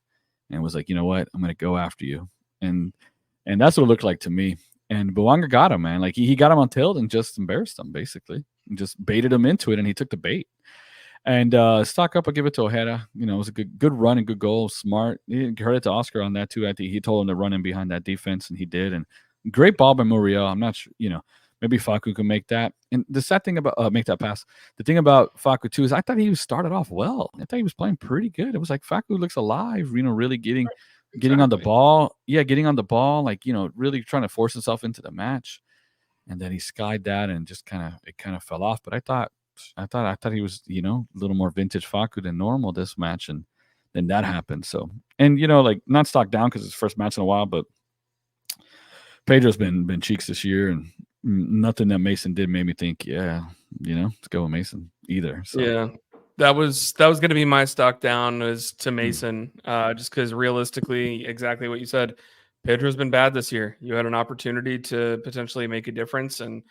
and was like, you know what, I'm gonna go after you, and that's what it looked like to me. And Bouanga got him, man. Like he got him on tilt and just embarrassed him, basically, and just baited him into it, and he took the bait. And stock up, I'll give it to Ojeda. It was a good run and good goal. Smart. He heard it to Oscar on that too. I think he told him to run in behind that defense, and he did. And great ball by Muriel. I'm not sure, maybe Facu can make that. And the sad thing about make that pass. The thing about Facu too is I thought he started off well. I thought he was playing pretty good. It was like Facu looks alive. Really getting on the ball. Yeah, getting on the ball. Like really trying to force himself into the match. And then he skied that and just kind of fell off. But I thought he was, a little more vintage Facu than normal this match, and then that happens. So, and like not stock down because it's first match in a while, but Pedro's been cheeks this year, and nothing that Mason did made me think, let's go with Mason either. So. Yeah. That was going to be my stock down was to Mason, just because realistically, exactly what you said, Pedro's been bad this year. You had an opportunity to potentially make a difference, and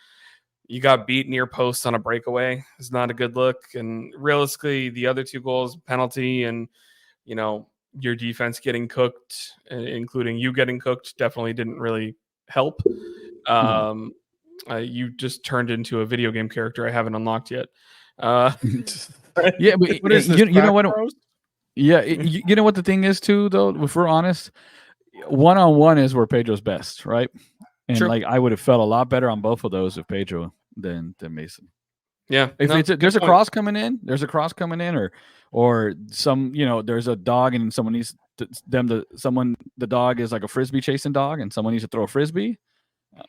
you got beat near post on a breakaway. It's not a good look. And realistically, the other 2 goals, penalty and, your defense getting cooked, including you getting cooked, definitely didn't really help. You just turned into a video game character I haven't unlocked yet. Yeah, but What is this, you know what? Bros? Yeah, you know what the thing is too, though. If we're honest, 1-on-1 is where Pedro's best, right? And Sure. like I would have felt a lot better on both of those with Pedro than Mason. Yeah, If there's a cross coming in, or some there's a dog and someone needs the dog is like a frisbee chasing dog and someone needs to throw a frisbee.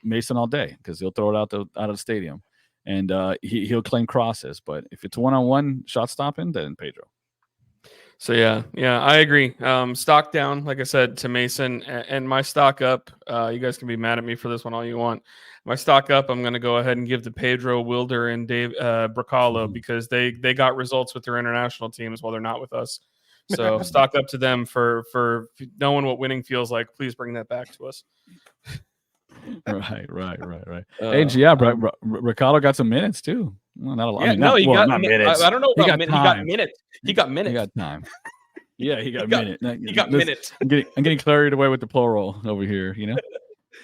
Mason all day because he'll throw it out of the stadium, and he'll claim crosses. But if it's 1-on-1 shot stopping, then Pedro. So yeah, I agree. Stock down, like I said, to Mason, and my stock up. You guys can be mad at me for this one all you want. My stock up, I'm going to go ahead and give to Pedro, Wilder, and Dave Bracalo because they got results with their international teams while they're not with us. So stock up to them for knowing what winning feels like. Please bring that back to us. Right. Bracalo got some minutes too. Well, not a lot. Yeah, he got not minutes. I don't know. He got minutes. He got minutes. He got time. Yeah, he got minutes. He got minutes. I'm getting carried away with the plural over here.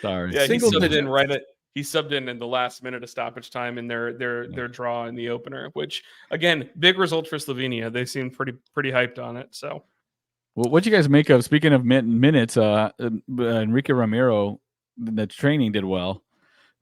Sorry. Yeah, he subbed in the last minute of stoppage time in their draw in the opener, which again, big result for Slovenia. They seem pretty hyped on it. So, well, what do you guys make of? Speaking of minutes, Enrique Ramiro, the training did well.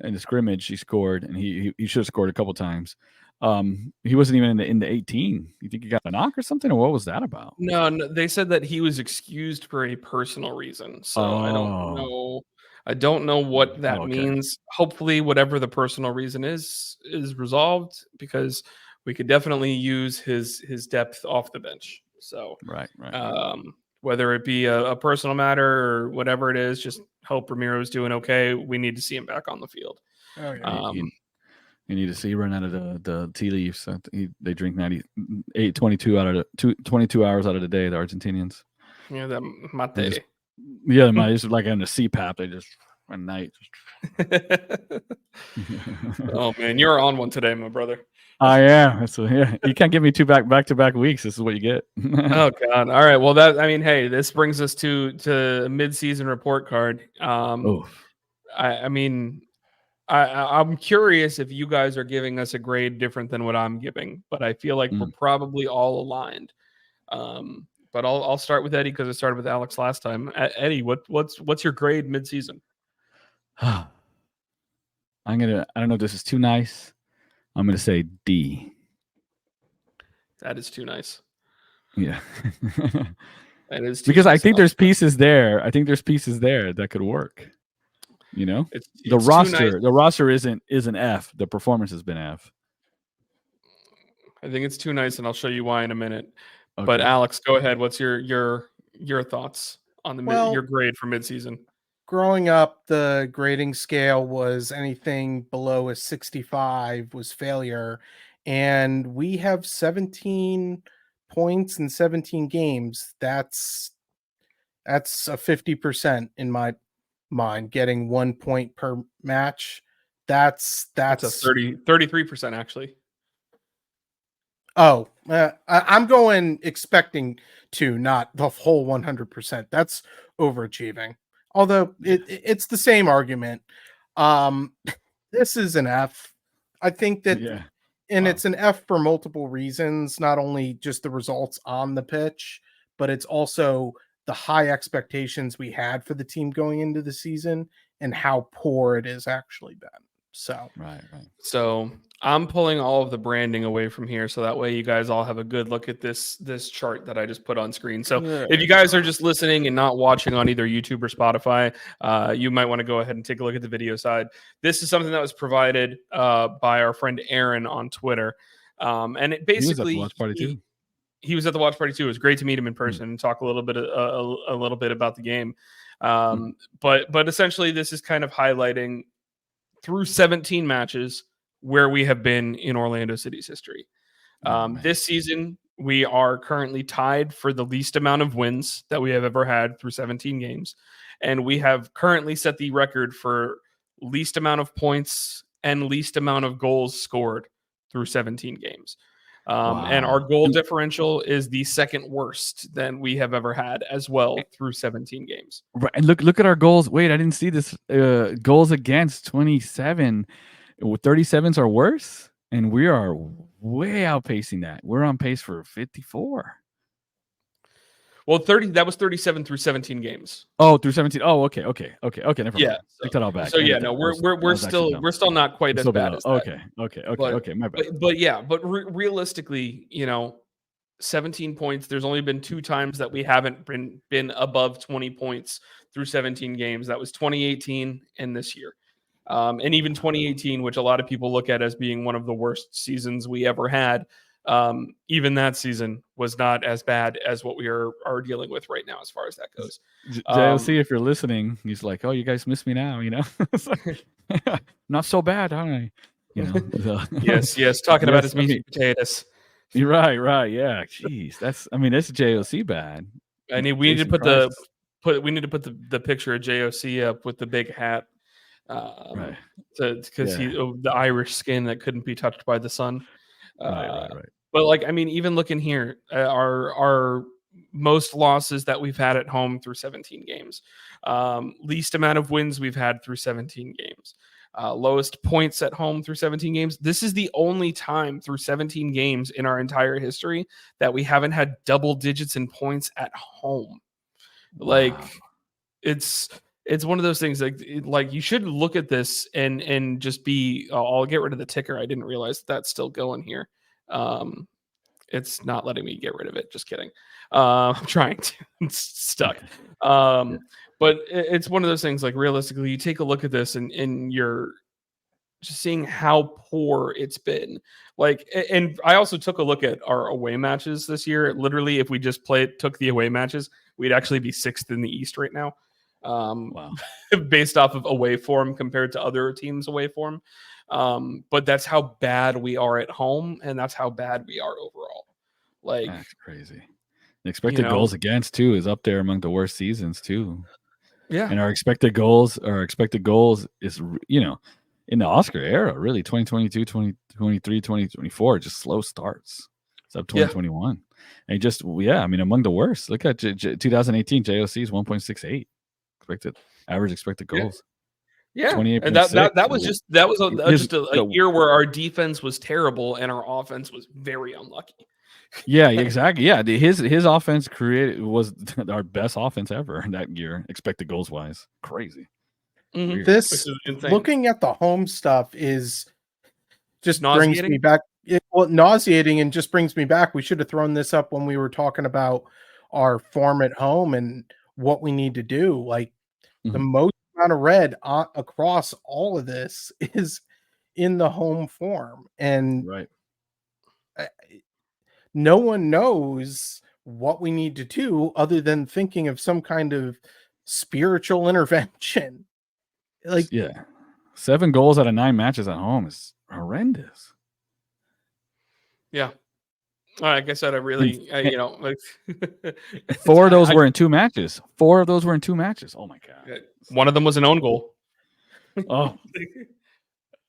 In the scrimmage, he scored, and he should have scored a couple times. He wasn't even in the 18. You think he got a knock or something, or what was that about? No, they said that he was excused for a personal reason. So I don't know. I don't know what that means. Hopefully, whatever the personal reason is resolved because we could definitely use his depth off the bench. So right. Whether it be a personal matter or whatever it is, just hope Ramiro's doing okay. We need to see him back on the field. Oh, yeah. You need to see run out of the tea leaves. They drink 22 hours out of the day, the Argentinians. Yeah, that mate. Just like in the CPAP, they just at night. Oh man, you're on one today, my brother. I am. So yeah, you can't give me 2 back-to-back weeks. This is what you get. Oh God! All right. Well, hey, this brings us to mid-season report card. I'm curious if you guys are giving us a grade different than what I'm giving, but I feel like we're probably all aligned. But I'll start with Eddie because I started with Alex last time. Eddie, what's your grade mid-season? I don't know if this is too nice. I'm gonna say D. That is too nice. Yeah. That is too because nice. I think there's pieces there. That could work. It's the roster is an F. The performance has been F. I think it's too nice, and I'll show you why in a minute. Okay. But Alex, go ahead. What's your thoughts on your grade for midseason? Growing up, the grading scale was anything below a 65 was failure, and we have 17 points in 17 games. That's a 50% in my mind. Getting 1 point per match. That's a 33% actually. Oh, I'm going expecting to, not the whole 100%. That's overachieving. Although it's the same argument. This is an F. I think that, and it's an F for multiple reasons, not only just the results on the pitch, but it's also the high expectations we had for the team going into the season and how poor it has actually been. So, right. So I'm pulling all of the branding away from here, so that way you guys all have a good look at this chart that I just put on screen. So if you guys are just listening and not watching on either YouTube or Spotify, you might want to go ahead and take a look at the video side. This is something that was provided by our friend Aaron on Twitter, and it basically he was at the watch party too. he was at the watch party too. It was great to meet him in person and talk a little bit about the game. But essentially, this is kind of highlighting through 17 matches where we have been in Orlando City's history. This season, we are currently tied for the least amount of wins that we have ever had through 17 games. And we have currently set the record for least amount of points and least amount of goals scored through 17 games. And our goal differential is the second worst than we have ever had as well through 17 games. Right. And look at our goals. Wait, I didn't see this. Goals against 27. 37s are worse. And we are way outpacing that. We're on pace for 54. Well, 30, that was 37 through 17 games. Oh, through 17. Oh, okay. Never mind. Yeah. Take that all back. So yeah, no, we're still not quite as bad as that. Okay. My bad. But realistically, 17 points. There's only been 2 times that we haven't been above 20 points through 17 games. That was 2018 and this year. And even 2018, which a lot of people look at as being one of the worst seasons we ever had. Even that season was not as bad as what we are dealing with right now, as far as that goes. JLC, if you're listening, he's like, "Oh, you guys miss me now," It's like, not so bad, aren't I? Yes. Talking about his meat and potatoes. You're right. Yeah. Jeez, that's JLC bad. I mean, we need to put the picture of JOC up with the big hat. Right. Because the Irish skin that couldn't be touched by the sun. Right. But even looking here, our most losses that we've had at home through 17 games, least amount of wins we've had through 17 games, lowest points at home through 17 games. This is the only time through 17 games in our entire history that we haven't had double digits in points at home. Like, it's one of those things like you should look at this and just be, I'll get rid of the ticker. I didn't realize that's still going here. It's not letting me get rid of it. Just kidding. I'm trying to. It's stuck. But it's one of those things, like, realistically, you take a look at this and you're just seeing how poor it's been. Like, and I also took a look at our away matches this year. Literally, if we just took the away matches, we'd actually be 6th in the East right now. Based off of away form compared to other teams' away form. But that's how bad we are at home, and that's how bad we are overall. Like, that's crazy. The expected goals against too is up there among the worst seasons too. Yeah. And our expected goals is, in the Oscar era, really 2022, 2023, 2024, just slow starts. It's up 2021. And just, among the worst. Look at 2018 JOC is 1.68 average expected goals. Yeah. And that was just a year where our defense was terrible and our offense was very unlucky. Yeah, exactly. Yeah, his offense was our best offense ever that year, expected goals wise. Crazy. Mm-hmm. This, looking at the home stuff, is just brings me back. Nauseating, and just brings me back. We should have thrown this up when we were talking about our form at home and what we need to do. Like, the most amount of red across all of this is in the home form, and no one knows what we need to do other than thinking of some kind of spiritual intervention. Like, 7 goals out of 9 matches at home is horrendous. Yeah. Like I said, I really, like 4 of those were in 2 matches. 4 of those were in 2 matches. Oh my God. One of them was an own goal. Oh,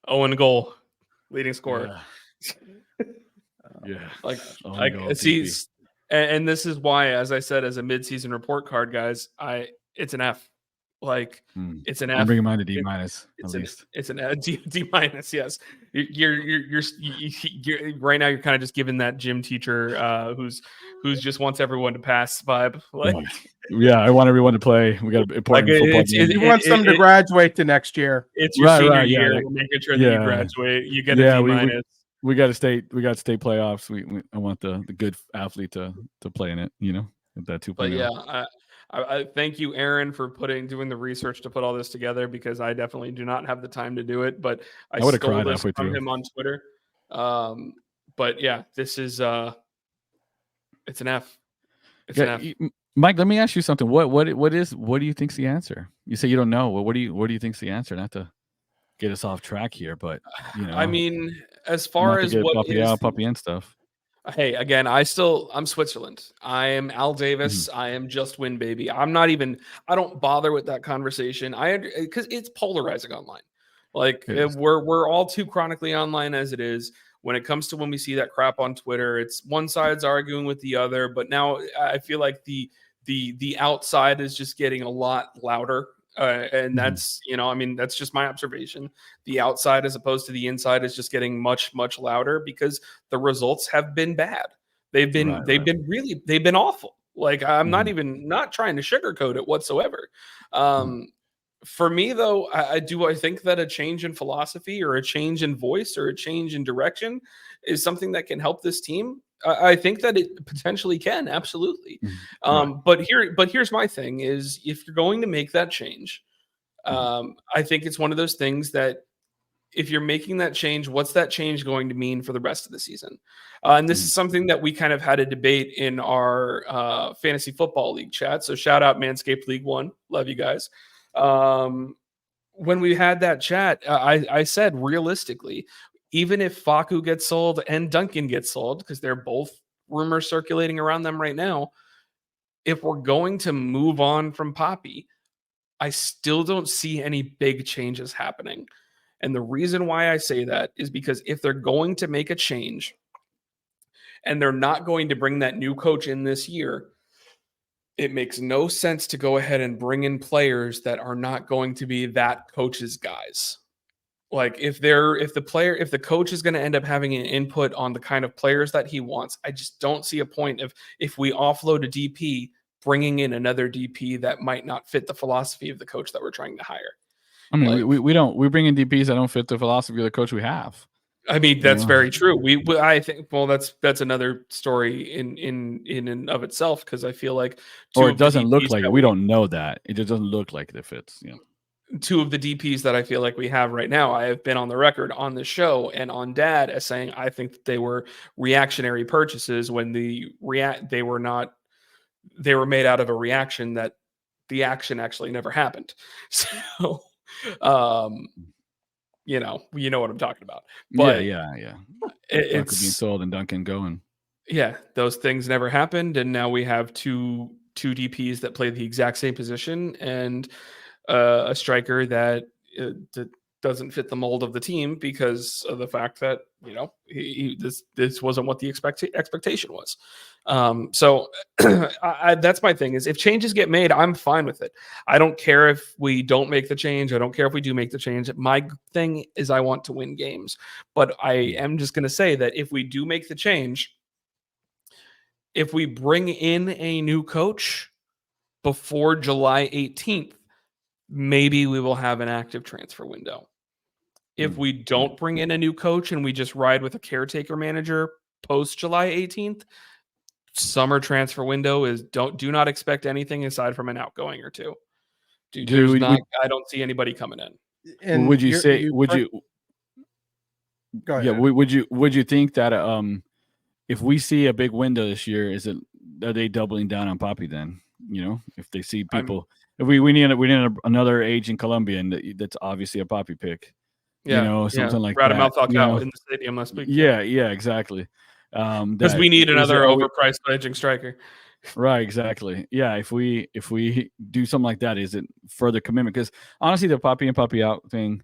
Owen goal, leading scorer. Yeah. See, and this is why, as I said, as a mid-season report card, guys, it's an F. Like, it's an F. I'm bringing mine to D minus at least. It's an D minus. Yes, you're right now. You're kind of just giving that gym teacher who's just wants everyone to pass vibe. Like, I want everyone to play. We got an important football game. He wants them to graduate to next year. It's your senior year. We're making sure that you graduate. You get a D minus. We got to stay playoffs. I want the good athlete to play in it. That 2.0. But yeah, I thank you, Aaron, for doing the research to put all this together, because I definitely do not have the time to do it. But I would have stole cried this halfway from through him on Twitter. But yeah, this is It's an F. It's Yeah, an F. Mike, let me ask you something. What do you think's the answer? You say you don't know. Well, what do you think's the answer? Not to get us off track here, but I mean, as far not to as get what puppy is out, puppy in stuff. Hey, again, I'm Switzerland. I am Al Davis. I am just win, baby. I don't bother with that conversation. Because it's polarizing online. Like It is. we're all too chronically online as it is. When it comes to when we see that crap on Twitter, it's one side's arguing with the other. But now I feel like the outside is just getting a lot louder. And that's, I mean, that's just my observation. The outside as opposed to the inside is just getting much, much louder because the results have been bad. They've been awful. Like I'm not trying to sugarcoat it whatsoever. For me though, I think that a change in philosophy or a change in voice or a change in direction is something that can help this team. I think that it potentially can, absolutely. But here's my thing: is if you're going to make that change, I think it's one of those things that if you're making that change, what's that change going to mean for the rest of the season? And this is something that we kind of had a debate in our fantasy football league chat. So shout out Manscaped League One, love you guys. When we had that chat, I said realistically, even if Faku gets sold and Duncan gets sold, because they're both rumors circulating around them right now, if we're going to move on from Poppy, I still don't see any big changes happening. And the reason why I say that is because if they're going to make a change and they're not going to bring that new coach in this year, it makes no sense to go ahead and bring in players that are not going to be that coach's guys. Like if the coach is going to end up having an input on the kind of players that he wants, I just don't see a point of if we offload a DP, bringing in another DP that might not fit the philosophy of the coach that we're trying to hire. I mean, we bring in DPs that don't fit the philosophy of the coach we have. I mean, that's very true. I think, well, that's another story in and of itself, because I feel like or it doesn't look like it. We don't know that. It just doesn't look like it fits. Two of the DPs that I feel like we have right now, I have been on the record on the show and on Dad as saying I think that they were reactionary purchases when they were made out of a reaction that the action actually never happened. So, you know what I'm talking about. But yeah. It's being sold and Duncan going. Yeah, those things never happened, and now we have two DPs that play the exact same position and a striker that doesn't fit the mold of the team because of the fact that this wasn't what the expectation was. So that's my thing: is if changes get made, I'm fine with it. I don't care if we don't make the change. I don't care if we do make the change. My thing is I want to win games, but I am just going to say that if we do make the change, if we bring in a new coach before July 18th, maybe we will have an active transfer window. If we don't bring in a new coach and we just ride with a caretaker manager post July 18th, summer transfer window is do not expect anything aside from an outgoing or two. I don't see anybody coming in. And would you say go ahead. Yeah, would you think that if we see a big window this year, are they doubling down on Poppy then? If they see people, if we need another aging Colombian, that's obviously a Poppy pick. Something like that. Out in the stadium last week. Yeah, exactly. Because we need another overpriced edging striker. Right, exactly. Yeah, if we do something like that, is it further commitment? Because honestly, the Poppy in, Poppy out thing,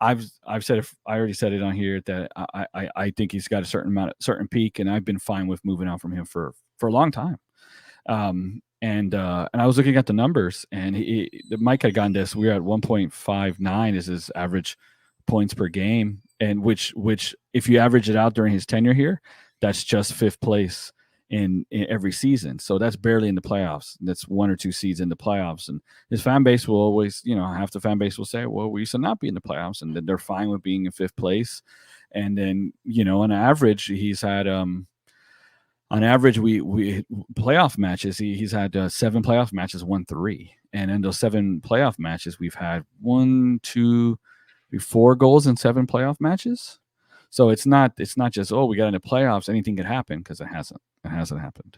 I've said it. I already said it on here that I think he's got a certain peak, and I've been fine with moving on from him for a long time. And I was looking at the numbers, and Mike had gotten this. We were at 1.59 is his average points per game, and which if you average it out during his tenure here, that's just 5th place in every season. So that's barely in the playoffs. That's 1 or 2 seeds in the playoffs. And his fan base will always, half the fan base will say, well, we used to not be in the playoffs, and then they're fine with being in 5th place. And then, on average, he's had on average, we playoff matches. He's had 7 playoff matches, won 3, and in those 7 playoff matches, we've had 4 goals in 7 playoff matches. So it's not just we got into playoffs, anything could happen, because it hasn't happened.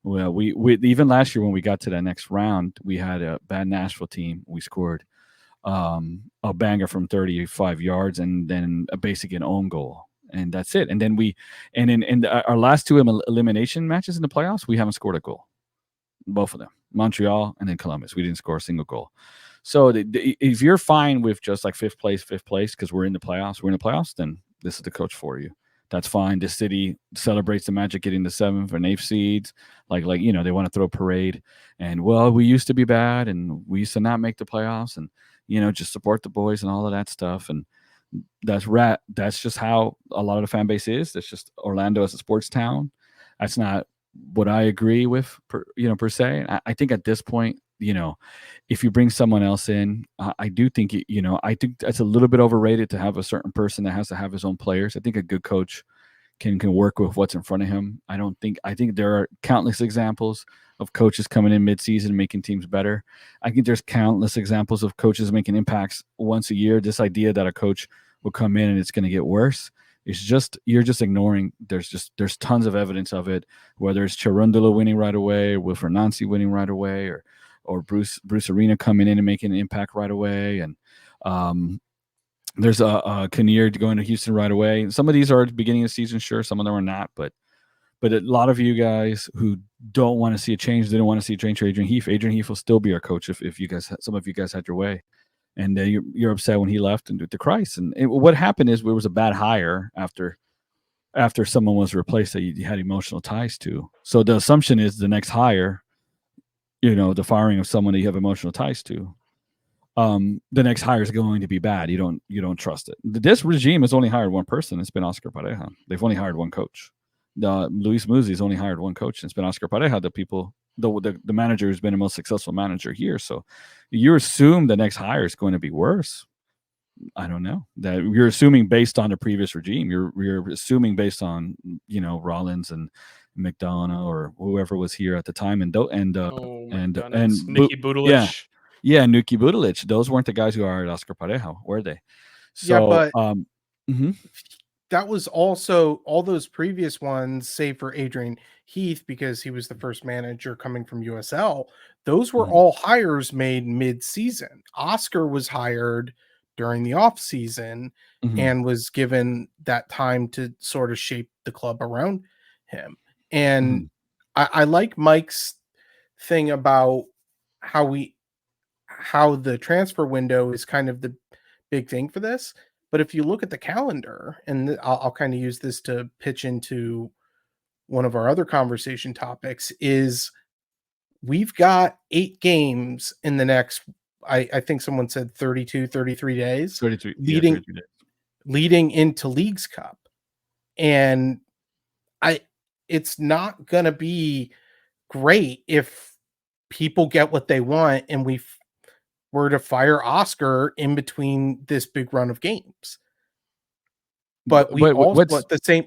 Well, we even last year when we got to that next round, we had a bad Nashville team. We scored a banger from 35 yards and then basically an own goal. And that's it. And then in our last two elimination matches in the playoffs, we haven't scored a goal. Both of them, Montreal and then Columbus. We didn't score a single goal. So if you're fine with just like fifth place, because we're in the playoffs, then this is the coach for you. That's fine. The city celebrates the Magic getting the 7th and 8th seeds. Like they want to throw a parade. And, well, we used to be bad, and we used to not make the playoffs, and, just support the boys and all of that stuff. And that's just how a lot of the fan base is. That's just Orlando as a sports town. That's not what I agree with, per se. I think at this point, if you bring someone else in, I do think, I think that's a little bit overrated to have a certain person that has to have his own players. I think a good coach can work with what's in front of him. I think there are countless examples of coaches coming in midseason making teams better. I think there's countless examples of coaches making impacts once a year. This idea that a coach will come in and it's going to get worse, you're just ignoring. There's tons of evidence of it, whether it's Cherundolo winning right away, Wilfred Nancy winning right away, or Bruce Arena coming in and making an impact right away. And there's a Kinnear going to Houston right away. Some of these are at the beginning of the season, sure. Some of them are not, but a lot of you guys who don't want to see a change, they don't want to see a change for Adrian Heath. Adrian Heath will still be our coach if you guys, some of you guys had your way. And you're upset when he left and to Christ. And what happened is there was a bad hire after someone was replaced that you had emotional ties to. So the assumption is the next hire, the firing of someone that you have emotional ties to, the next hire is going to be bad. You don't trust it. This regime has only hired one person. It's been Oscar Pareja. They've only hired one coach. Luis Muzzi has only hired one coach. It's been Oscar Pareja. The manager who's been the most successful manager here. So you assume the next hire is going to be worse. I don't know. That you're assuming based on the previous regime. You're assuming based on Rollins and McDonough or whoever was here at the time, and Nicky Budelich. Yeah, Nuki Budelich. Those weren't the guys who hired Oscar Pareja, were they? So, yeah, but that was also all those previous ones, save for Adrian Heath, because he was the first manager coming from USL. Those were all hires made mid-season. Oscar was hired during the off season and was given that time to sort of shape the club around him. And I like Mike's thing about how the transfer window is kind of the big thing for this. But if you look at the calendar, and I'll kind of use this to pitch into one of our other conversation topics, is we've got 8 games in the next, I think someone said 33 days. 33, leading into Leagues Cup. And it's not going to be great if people get what they want and we were to fire Oscar in between this big run of games. But we also at the same.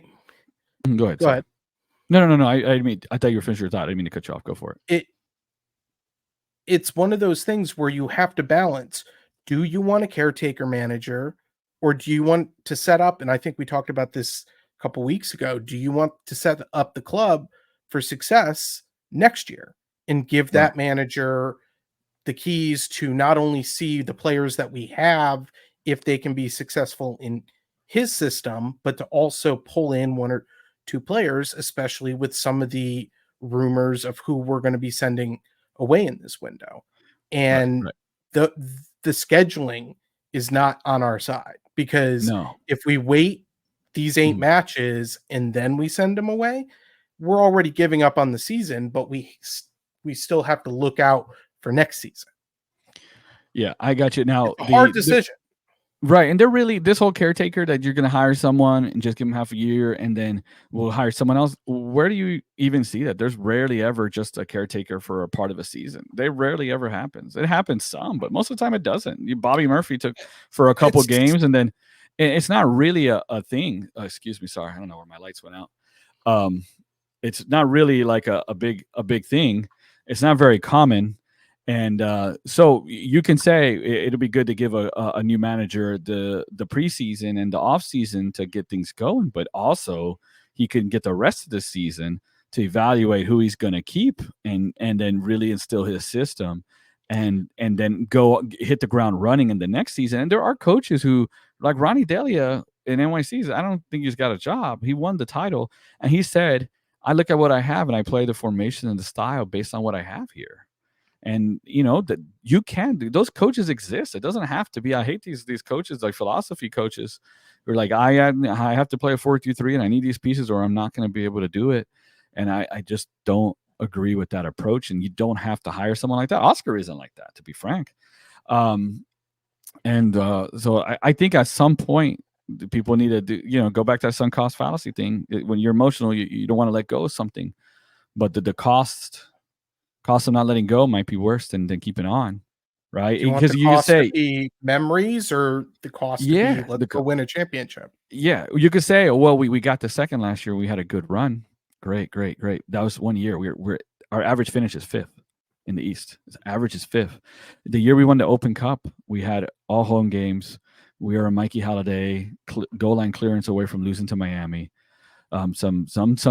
Go ahead. Go ahead. No. I thought you were finished your thought. I didn't mean to cut you off. Go for it. It's one of those things where you have to balance. Do you want a caretaker manager, or do you want to set up? And I think we talked about this a couple weeks ago. Do you want to set up the club for success next year and give that manager the keys to not only see the players that we have, if they can be successful in his system, but to also pull in 1 or 2 players, especially with some of the rumors of who we're going to be sending away in this window. And the scheduling is not on our side, because if we wait these 8 matches and then we send them away, we're already giving up on the season, but we still have to look out for next season. Yeah, I got you. Now, it's a hard decision. Right. And they're really, this whole caretaker that you're going to hire someone and just give them half a year and then we'll hire someone else. Where do you even see that? There's rarely ever just a caretaker for a part of a season. They rarely ever happens. It happens some, but most of the time it doesn't. Bobby Murphy took for a couple games and then it's not really a thing. Excuse me. Sorry. I don't know where my lights went out. It's not really like a big thing. It's not very common. And so you can say it'll be good to give a new manager the preseason and the off season to get things going, but also he can get the rest of the season to evaluate who he's going to keep and then really instill his system and then go hit the ground running in the next season. And there are coaches who, like Ronnie Delia in NYC, I don't think he's got a job. He won the title, and he said, I look at what I have and I play the formation and the style based on what I have here. And that you can do. Those coaches exist. It doesn't have to be. I hate these coaches, like philosophy coaches, who are like, I have to play a 4-2-3 and I need these pieces or I'm not going to be able to do it. And I just don't agree with that approach. And you don't have to hire someone like that. Oscar isn't like that, to be frank. So I think at some point people need to do, go back to that sunk cost fallacy thing. When you're emotional, you don't want to let go of something, but the cost of not letting go might be worse than keeping on, right? Because you say to be memories or the cost to be let's go win a championship. Yeah, you could say, well, we got the second last year. We had a good run. Great. That was 1 year. Our average finish is 5th in the East. Average is 5th. The year we won the Open Cup, we had all home games. We were a Mikey Holiday goal line clearance away from losing to Miami. Some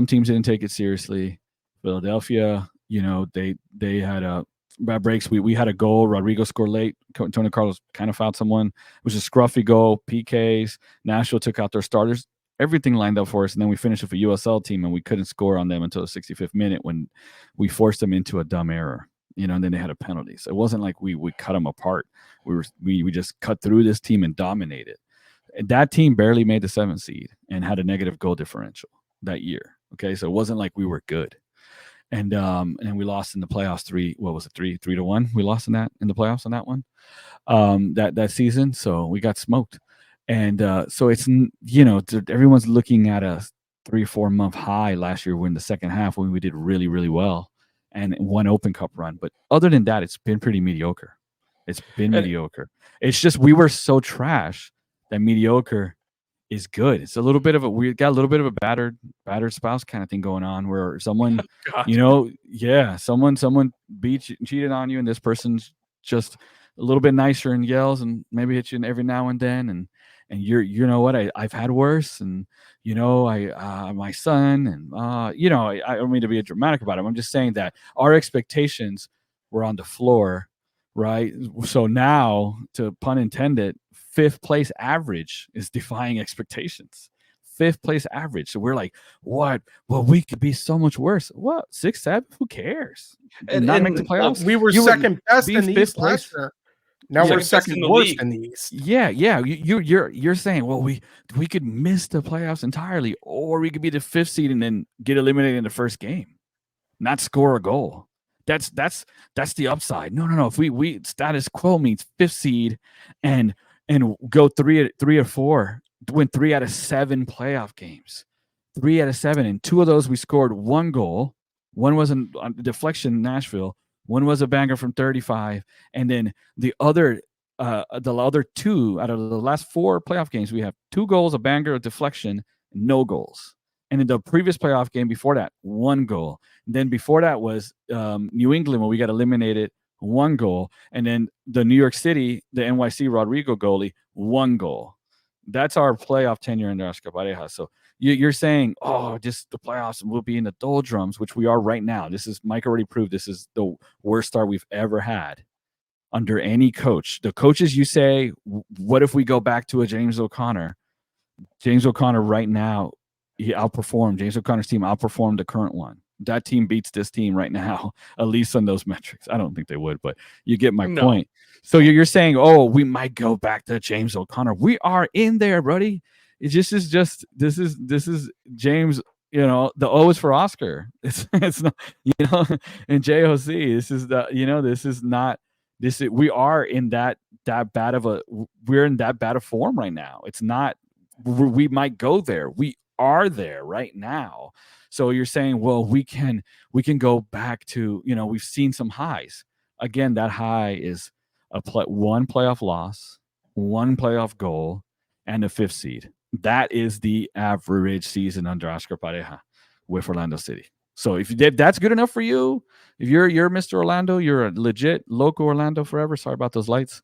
teams didn't take it seriously. Philadelphia, they had bad breaks. We had a goal. Rodrigo scored late. Tony Carlos kind of fouled someone. It was a scruffy goal. PKs. Nashville took out their starters. Everything lined up for us, and then we finished with a USL team, and we couldn't score on them until the 65th minute when we forced them into a dumb error. And then they had a penalty. So it wasn't like we cut them apart. We just cut through this team and dominated. And that team barely made the 7th seed and had a negative goal differential that year. Okay, so it wasn't like we were good. And then we lost in the playoffs 3-1. We lost in the playoffs on that one, that season. So we got smoked. And so it's, everyone's looking at a 3-4 month high last year in the second half when we did really, really well and one Open Cup run. But other than that, it's been pretty mediocre. It's It's just we were so trash that mediocre is good. It's we got a little bit of a battered spouse kind of thing going on where someone, someone cheated on you and this person's just a little bit nicer and yells and maybe hits you every now and then. And what, I've had worse. And, my son and, I don't mean to be dramatic about it. I'm just saying that our expectations were on the floor, right? So now, to pun intended, 5th place average is defying expectations. 5th place average. So we're like, what? Well, we could be so much worse. What? 6, 7? Who cares? And make the playoffs. We were second best in the East last year. Now we're second worst in the East. Yeah. You're saying, well, we could miss the playoffs entirely, or we could be the 5th seed and then get eliminated in the first game, not score a goal. That's the upside. No. If we status quo means 5th seed and go 3 or 4, win 3 out of 7 playoff games, 3 out of 7, and 2 of those we scored 1 goal. One was a deflection in Nashville. One was a banger from 35, and then the other 2 out of the last 4 playoff games, we have 2 goals, a banger, a deflection, no goals. And in the previous playoff game before that, 1 goal. And then before that was New England, where we got eliminated, 1 goal. And then the New York City, the NYC Rodrigo goalie, 1 goal. That's our playoff tenure in Oscar Pareja. So you're saying, just the playoffs and we'll be in the doldrums, which we are right now. Mike already proved this is the worst start we've ever had under any coach. The coaches, you say, what if we go back to a James O'Connor? James O'Connor right now, James O'Connor's team outperformed the current one. That team beats this team right now, at least on those metrics. I don't think they would, but you get my point. So you're saying, we might go back to James O'Connor. We are in there, buddy. This is James. The O is for Oscar. It's not, and JOC. This is this is not this. We are in that bad of we're in that bad of form right now. It's not. We might go there. We are there right now. So you're saying, well, we can go back to, we've seen some highs. Again, that high is one playoff loss, 1 playoff goal, and a 5th seed. That is the average season under Oscar Pareja with Orlando City. So if that's good enough for you, if you're Mr. Orlando, you're a legit local Orlando forever. Sorry about those lights.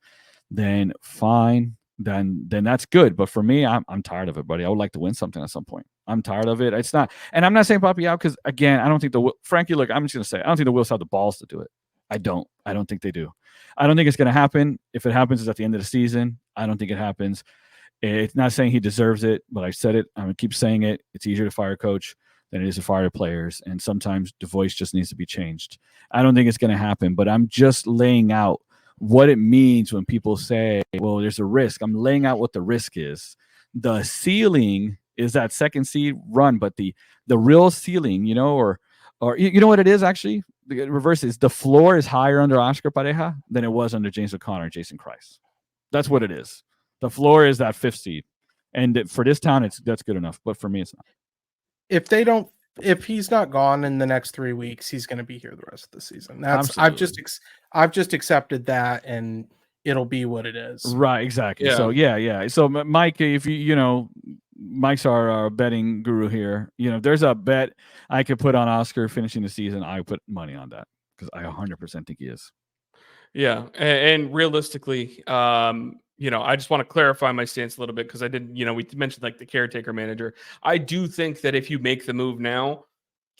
Then fine. Then that's good. But for me, I'm tired of it, buddy. I would like to win something at some point. I'm tired of it. It's not, and I'm not saying Poppy out because again, I don't think Frankie. Look, I'm just gonna say I don't think the Wills have the balls to do it. I don't think they do. I don't think it's gonna happen. If it happens, it's at the end of the season. I don't think it happens. It's not saying he deserves it, but I said it. I'm gonna keep saying it. It's easier to fire a coach than it is to fire players, and sometimes the voice just needs to be changed. I don't think it's gonna happen, but I'm just laying out what it means when people say, well, there's a risk. I'm laying out what the risk is. The ceiling is that second seed run, but the real ceiling, you know, or you know what it is actually? The reverse is the floor is higher under Oscar Pareja than it was under James O'Connor and Jason Christ. That's what it is. The floor is that 5th seed. And for this town, that's good enough. But for me, it's not. If he's not gone in the next 3 weeks, he's going to be here the rest of the season. I've just accepted that, and it'll be what it is. Right, exactly. Yeah. So yeah. So Mike, if you know, Mike's our betting guru here. You know, if there's a bet I could put on Oscar finishing the season, I would put money on that because I 100% think he is. Yeah, and realistically, you know, I just want to clarify my stance a little bit because I didn't, you know, we mentioned like the caretaker manager. I do think that if you make the move now,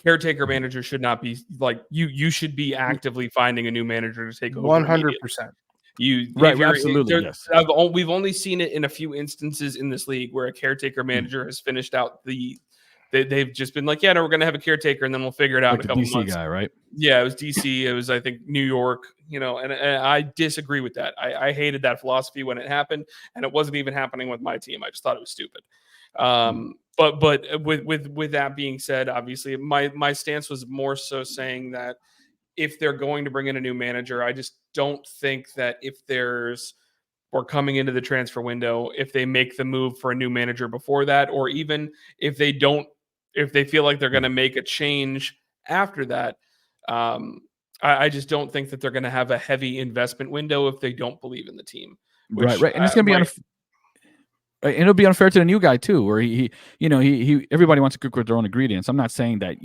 caretaker manager should not be like you should be actively finding a new manager to take over. 100%. Right, absolutely. Yes. We've only seen it in a few instances in this league where a caretaker manager has finished out they've just been like, yeah, no, we're going to have a caretaker and then we'll figure it out Like in a the couple DC months. guy, right? Yeah, it was DC. It was, I think, New York, you know, and I disagree with that. I hated that philosophy when it happened, and it wasn't even happening with my team. I just thought it was stupid. But with that being said, obviously, my stance was more so saying that if they're going to bring in a new manager, I just don't think that or coming into the transfer window, if they make the move for a new manager before that, or even if they feel like they're going to make a change after that, I just don't think that they're going to have a heavy investment window if they don't believe in the team. Right. And it's going to be and it'll be unfair to the new guy too, where he everybody wants to cook with their own ingredients. I'm not saying that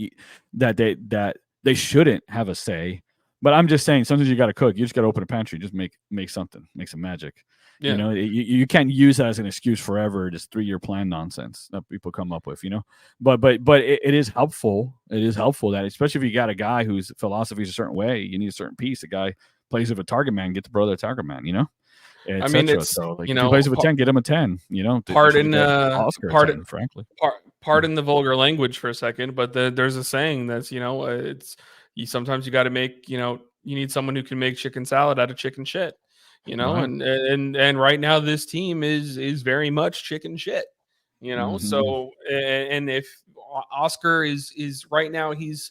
they shouldn't have a say, but I'm just saying sometimes you got to cook. You just got to open a pantry, just make something, make some magic. Yeah. You know, you can't use that as an excuse forever, just 3-year plan nonsense that people come up with, you know. But it is helpful. It is helpful that, especially if you got a guy whose philosophy is a certain way, you need a certain piece. A guy plays with a target man, get the brother a target man, you know. I mean, it's so, like, you know, if he plays with a 10, get him a 10. You know, pardon the vulgar language for a second, but there's a saying that's, you know, sometimes you got to make, you know, you need someone who can make chicken salad out of chicken shit. You know, right. and right now this team is very much chicken shit, you know. Mm-hmm. So and if Oscar is right now he's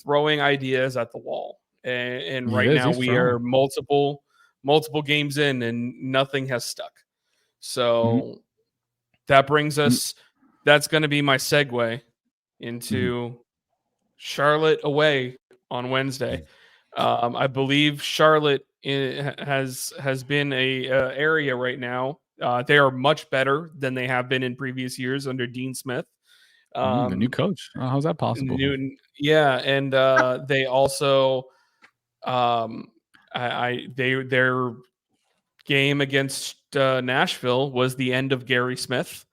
throwing ideas at the wall, and right now we are multiple games in and nothing has stuck. So that brings us. That's going to be my segue into Charlotte away on Wednesday. I believe Charlotte has been a area right now. They are much better than they have been in previous years under Dean Smith. The new coach. How's that possible? And they also their game against Nashville was the end of Gary Smith.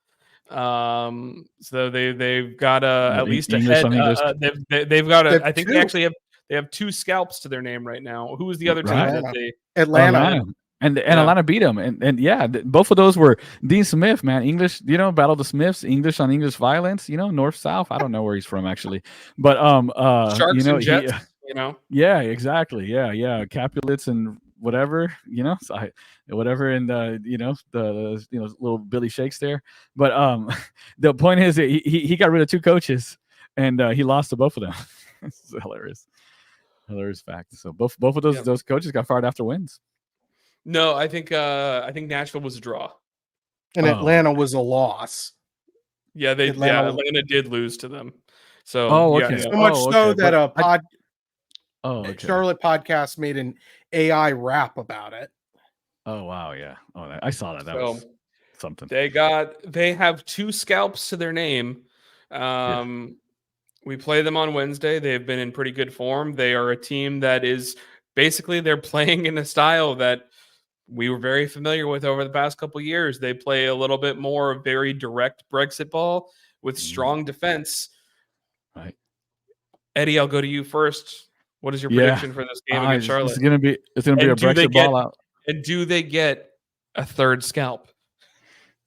So they've got at least a head. They've got I think they actually have. They have 2 scalps to their name right now. Who was the other team that they? Atlanta. And Atlanta beat them. And yeah, both of those were Dean Smith, man. English, you know, Battle of the Smiths, English on English violence, you know, North, South. I don't know where he's from actually. But Sharks, you know, and Jets, you know. Yeah, exactly. Yeah. Capulets and whatever, you know, so whatever, and the little Billy Shakes there. But the point is that he got rid of 2 coaches and he lost to both of them. It's hilarious fact. So both of those coaches got fired after wins. No, I think Nashville was a draw, and Atlanta was a loss. Yeah, Atlanta did lose to them. So okay. So much so that Charlotte podcast made an AI rap about it. Oh wow, yeah. Oh, I saw that. That was something. They have 2 scalps to their name. We play them on Wednesday. They've been in pretty good form. They are a team that is basically they're playing in a style that we were very familiar with over the past couple of years. They play a little bit more very direct Brexit ball, with strong defense. Right. Eddie, I'll go to you first. What is your prediction for this game against Charlotte? It's gonna be a Brexit ball out. And do they get a third scalp?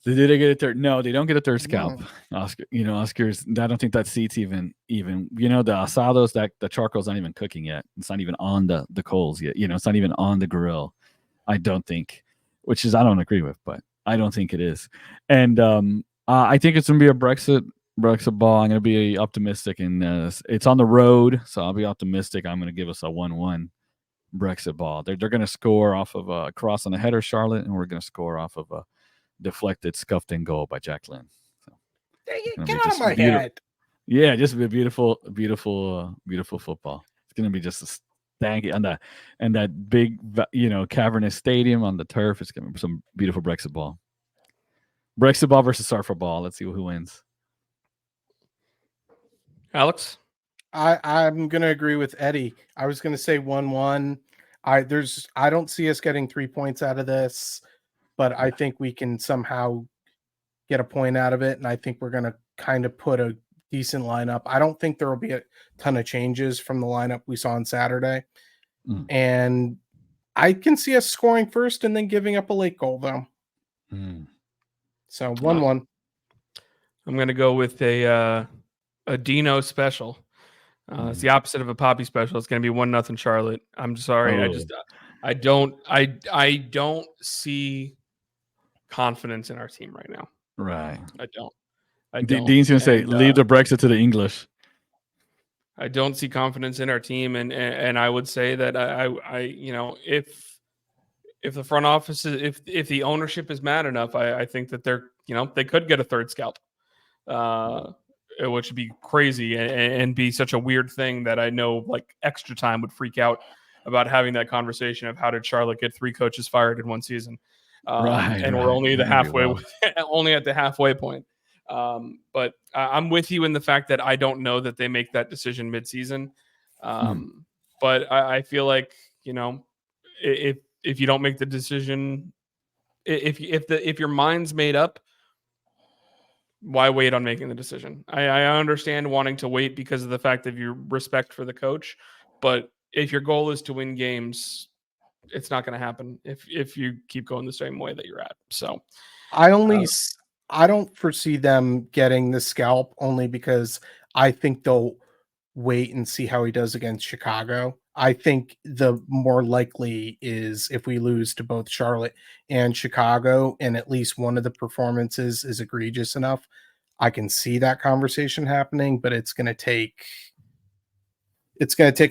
Did they get a third? No, they don't get a third scalp. Oscar, Oscar's. I don't think that seat's even. The asados, that the charcoal's not even cooking yet. It's not even on the coals yet. It's not even on the grill. I don't think, which is I don't agree with, but I don't think it is. And I think it's gonna be a Brexit ball. I'm gonna be optimistic, and it's on the road, so I'll be optimistic. I'm gonna give us a 1-1 Brexit ball. They're gonna score off of a cross on the header, Charlotte, and we're gonna score off of a deflected, scuffed in goal by Jack Lynn. So, get out of my head. Yeah, just a beautiful football. It's gonna be just a stanky and that big, cavernous stadium on the turf. It's gonna be some beautiful Brexit ball. Brexit ball versus Surfer ball. Let's see who wins. Alex, I'm gonna agree with Eddie. I was gonna say 1-1. I don't see us getting 3 points out of this, but I think we can somehow get a point out of it, and I think we're going to kind of put a decent lineup. I don't think there will be a ton of changes from the lineup we saw on Saturday, and I can see us scoring first and then giving up a late goal, though. So 1-1. I'm going to go with a Dino special. It's the opposite of a Poppy special. It's going to be 1-0 Charlotte. I'm sorry. I don't see confidence in our team right now. Right. I don't. Dean's gonna say, leave the Brexit to the English. I don't see confidence in our team, and I would say that if the front office if the ownership is mad enough, I think that they could get a third scalp, which would be crazy and be such a weird thing that I know like extra time would freak out about having that conversation of how did Charlotte get 3 coaches fired in one season. We're only only at the halfway point. But I'm with you in the fact that I don't know that they make that decision midseason. But I feel like, if you don't make the decision, if your mind's made up, why wait on making the decision? I understand wanting to wait because of the fact of your respect for the coach, but if your goal is to win games, it's not going to happen if you keep going the same way that you're at. So I don't foresee them getting the scalp only because I think they'll wait and see how he does against Chicago. I think the more likely is if we lose to both Charlotte and Chicago and at least one of the performances is egregious enough, I can see that conversation happening, but it's going to take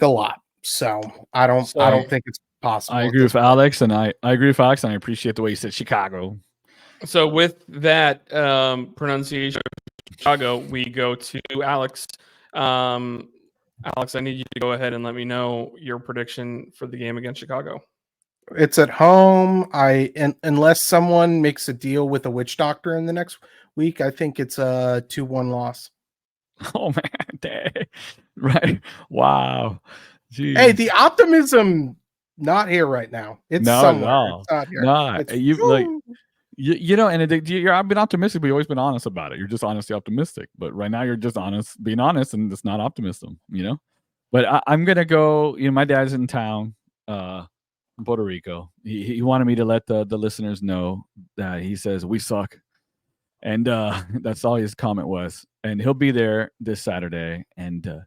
a lot. So I don't think it's possible. I agree with Alex, and I agree with Alex, and I appreciate the way you said Chicago. So with that pronunciation of Chicago, we go to Alex. Alex, I need you to go ahead and let me know your prediction for the game against Chicago. It's at home. Unless someone makes a deal with a witch doctor in the next week, I think it's a 2-1 loss. Oh man, dang. Right? Wow. Jeez. Hey, the optimism not here right now. It's somewhere. No. It's not here. I've been optimistic, but you've always been honest about it. You're just honestly optimistic. But right now you're just being honest, and it's not optimism, But I'm gonna go. My dad's in town, in Puerto Rico. He wanted me to let the listeners know that he says we suck, and that's all his comment was. And he'll be there this Saturday, and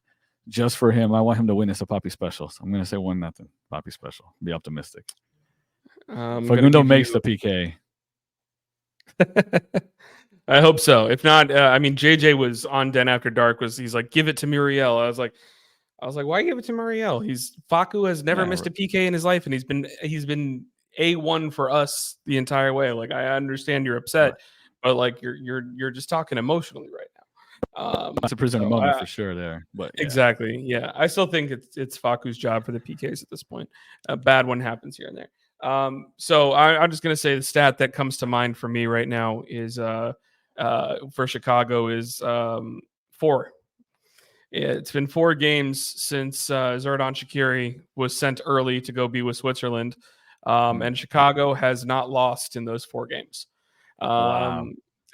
just for him, I want him to win us a Poppy special. So I'm gonna say 1-0 Poppy special. Be optimistic. Fagundo makes the PK. I hope so. If not, JJ was on Den After Dark. He's like, give it to Muriel. I was like, why give it to Muriel? Facu has never missed a PK in his life, and he's been A1 for us the entire way. Like, I understand you're upset, but like you're just talking emotionally right now. It's a prisoner moment for sure there. But yeah. Exactly, yeah. I still think it's Facu's job for the PKs at this point. A bad one happens here and there. So I'm just going to say the stat that comes to mind for me right now is for Chicago is 4. It's been 4 games since Xherdan Shaqiri was sent early to go be with Switzerland, and Chicago has not lost in those 4 games. Wow.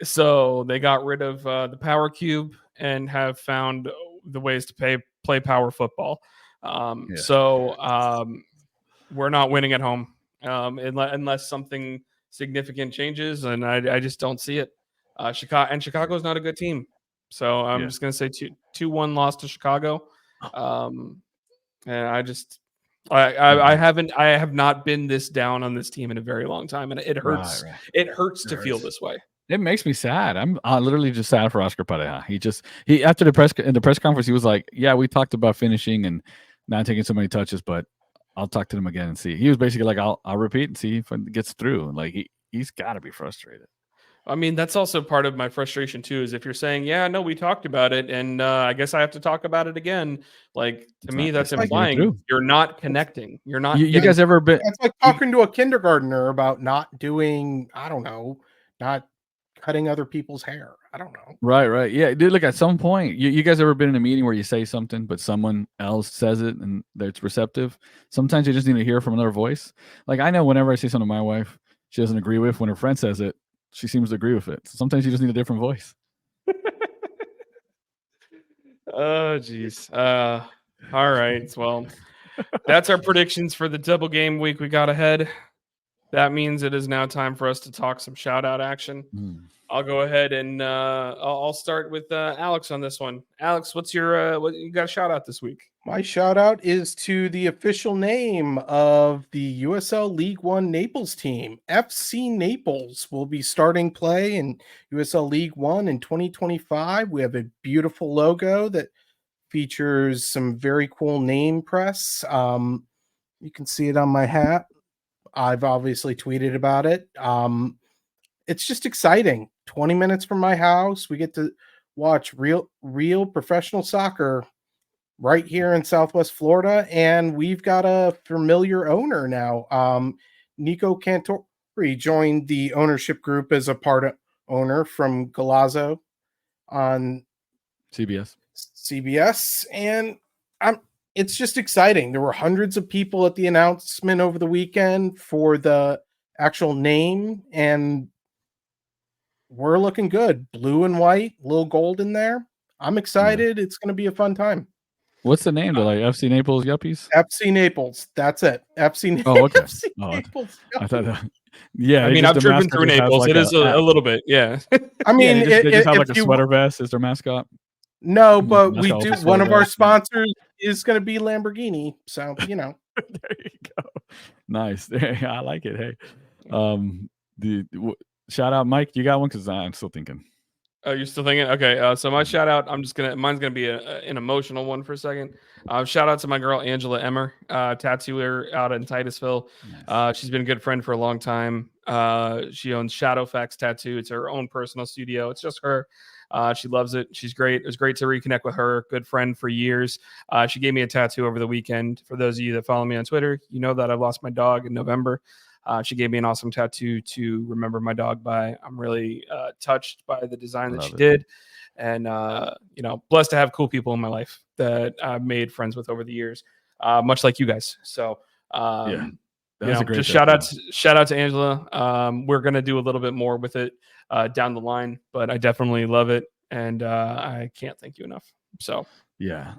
So they got rid of the power cube and have found the ways to play power football. We're not winning at home unless something significant changes, and I just don't see it. Chicago's not a good team, so I'm just going to say 2-1 loss to Chicago. And I have not been this down on this team in a very long time, and it hurts. Right. It hurts to feel this way. It makes me sad. I'm literally just sad for Oscar Pareja. He after the press conference, he was like, "Yeah, we talked about finishing and not taking so many touches, but I'll talk to them again and see." He was basically like, "I'll repeat and see if it gets through." Like he's got to be frustrated. I mean, that's also part of my frustration too. Is if you're saying, "Yeah, no, we talked about it, and I guess I have to talk about it again." Like to me, that's implying you're not connecting. You're not. You guys ever been? It's like talking to a kindergartner about not doing, I don't know, not cutting other people's hair. I don't know. Right. Yeah, dude. Look, at some point, you guys ever been in a meeting where you say something, but someone else says it and it's receptive? Sometimes you just need to hear from another voice. Like I know whenever I say something to my wife, she doesn't agree with. When her friend says it, she seems to agree with it. So sometimes you just need a different voice. Oh, geez. All right. Well, that's our predictions for the double game week we got ahead. That means it is now time for us to talk some shout out action. I'll go ahead and I'll start with Alex on this one. Alex, what's your what you got a shout out this week? My shout out is to the official name of the USL League One Naples team. FC Naples will be starting play in USL League One in 2025. We have a beautiful logo that features some very cool name press. You can see it on my hat. I've obviously tweeted about it. It's just exciting. 20 minutes from my house, we get to watch real professional soccer right here in Southwest Florida, and we've got a familiar owner now. Nico Cantori joined the ownership group as a part owner from Galazzo on CBS, and it's just exciting. There were hundreds of people at the announcement over the weekend for the actual name, and we're looking good. Blue and white, little gold in there. I'm excited. It's going to be a fun time. What's the name? Like FC Naples Yuppies? FC Naples. That's it. FC. Oh, okay. FC Naples. I thought. Yeah, I mean, I've driven through Naples. Like it is a little bit. Yeah. I mean, they just have like a sweater vest as their mascot. No, but we do. One of our sponsors is going to be Lamborghini, so you know. There you go. Nice. I like it. Hey, shout out, Mike. You got one? Because I'm still thinking. Oh, you're still thinking? Okay. So my shout out, mine's gonna be an emotional one for a second. Shout out to my girl Angela Emmer, tattooer out in Titusville. Nice. She's been a good friend for a long time. She owns Shadowfax Tattoo. It's her own personal studio. It's just her. She loves it. She's great. It was great to reconnect with her. Good friend for years. She gave me a tattoo over the weekend. For those of you that follow me on Twitter, you know that I lost my dog in November. She gave me an awesome tattoo to remember my dog by. I'm really touched by the design that she did. And, blessed to have cool people in my life that I've made friends with over the years, much like you guys. So, that's a great just shout out to Angela. We're going to do a little bit more with it down the line, but I definitely love it. And I can't thank you enough. So, yeah,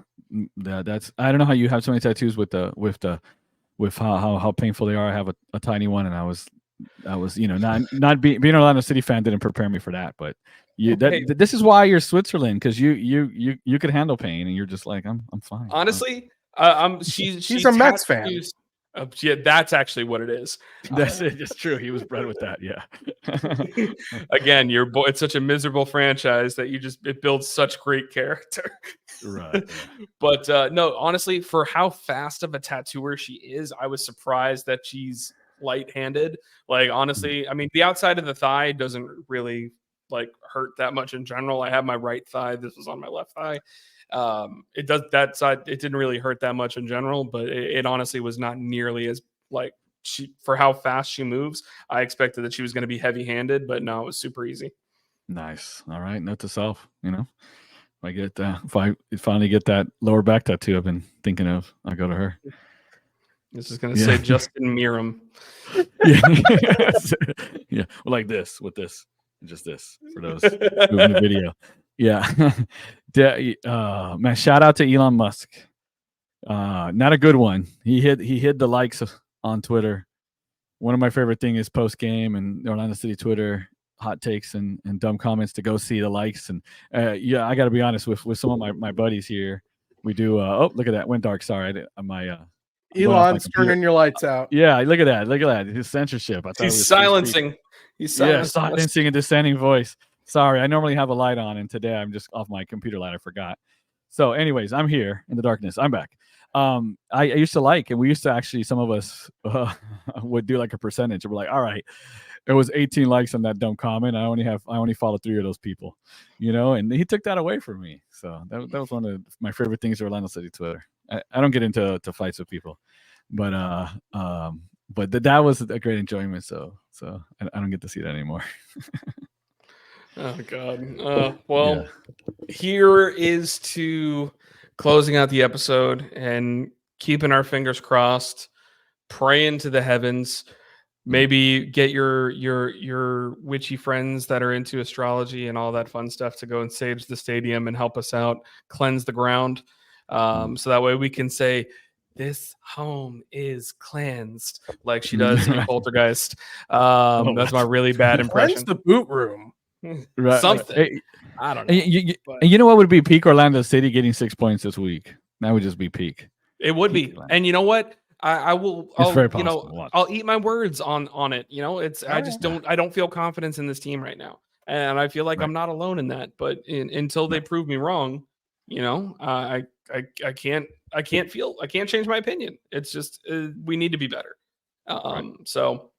that's, I don't know how you have so many tattoos with how painful they are. I have a tiny one, and I was not being an Orlando City fan didn't prepare me for that. But this is why you're Switzerland, because you could handle pain, and you're just like I'm fine. Honestly, she's a Mets fan. Yeah, that's actually what it is. That's it. It's true. He was bred with that. Yeah. Again, it's such a miserable franchise that it builds such great character. Right. But no, honestly, for how fast of a tattooer she is, I was surprised that she's light-handed. Like, honestly, I mean, the outside of the thigh doesn't really like hurt that much in general. I have my right thigh. This was on my left thigh. It does that side. It didn't really hurt that much in general, but it honestly was not nearly as like for how fast she moves. I expected that she was going to be heavy-handed, but no, it was super easy. Nice. All right. Note to self, if I finally get that lower back tattoo I've been thinking of, I'll go to her. This is going to say Justin Miram. Yeah. Like this with this. Just this for those moving the video. Yeah. Man, shout out to Elon Musk. Not a good one. He hid the likes on Twitter. One of my favorite things is post game and Orlando City Twitter hot takes and dumb comments to go see the likes. And I got to be honest with some of my buddies here. We do. Oh, look at that. Went dark. Sorry, Elon's turning your lights out. Yeah, look at that. Look at that. His censorship. He's silencing. He's silencing a dissenting voice. Sorry, I normally have a light on, and today I'm just off my computer light. I forgot. So, anyways, I'm here in the darkness. I'm back. I used to like, and we used to actually, some of us would do like a percentage. We're like, all right, it was 18 likes on that dumb comment. I only followed 3 of those people, and he took that away from me. So that was one of my favorite things of Orlando City Twitter. I don't get into fights with people, but that was a great enjoyment. So I don't get to see that anymore. Oh God. Here is to closing out the episode and keeping our fingers crossed, praying to the heavens. Maybe get your witchy friends that are into astrology and all that fun stuff to go and sage the stadium and help us out, cleanse the ground. So that way we can say, this home is cleansed, like she does in Poltergeist. That's my really bad impression. Cleanse the boot room. Right. Something. I don't know. You know what would be peak Orlando City getting 6 points this week? That would just be peak. It would be. And you know what? I'll very possible. I'll eat my words on it. I don't feel confidence in this team right now. And I feel like I'm not alone in that. But until they prove me wrong, I can't change my opinion. It's just we need to be better. So,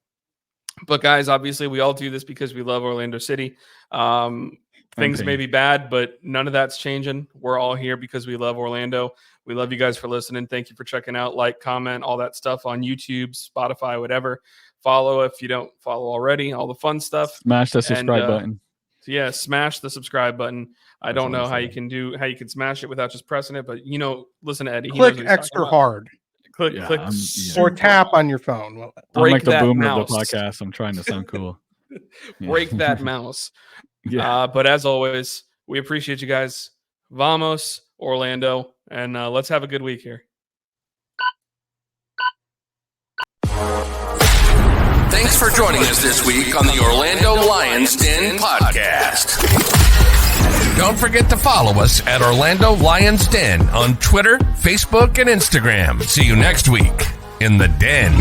but guys, obviously we all do this because we love Orlando City. Things may be bad, but none of that's changing. We're all here because we love Orlando. We love you guys for listening. Thank you for checking out, like, comment, all that stuff on YouTube, Spotify, whatever. Follow if you don't follow already, all the fun stuff. Smash the subscribe button. Yeah, smash the subscribe button. I don't know how you can smash it without just pressing it, but listen to Eddie. Click extra hard. Click or tap on your phone. I'm like the boomer of the podcast. I'm trying to sound cool. Break that mouse. Yeah. But as always, we appreciate you guys. Vamos, Orlando, and let's have a good week here. Thanks for joining us this week on the Orlando Lions Den podcast. Don't forget to follow us at Orlando Lions Den on Twitter, Facebook, and Instagram. See you next week in the Den.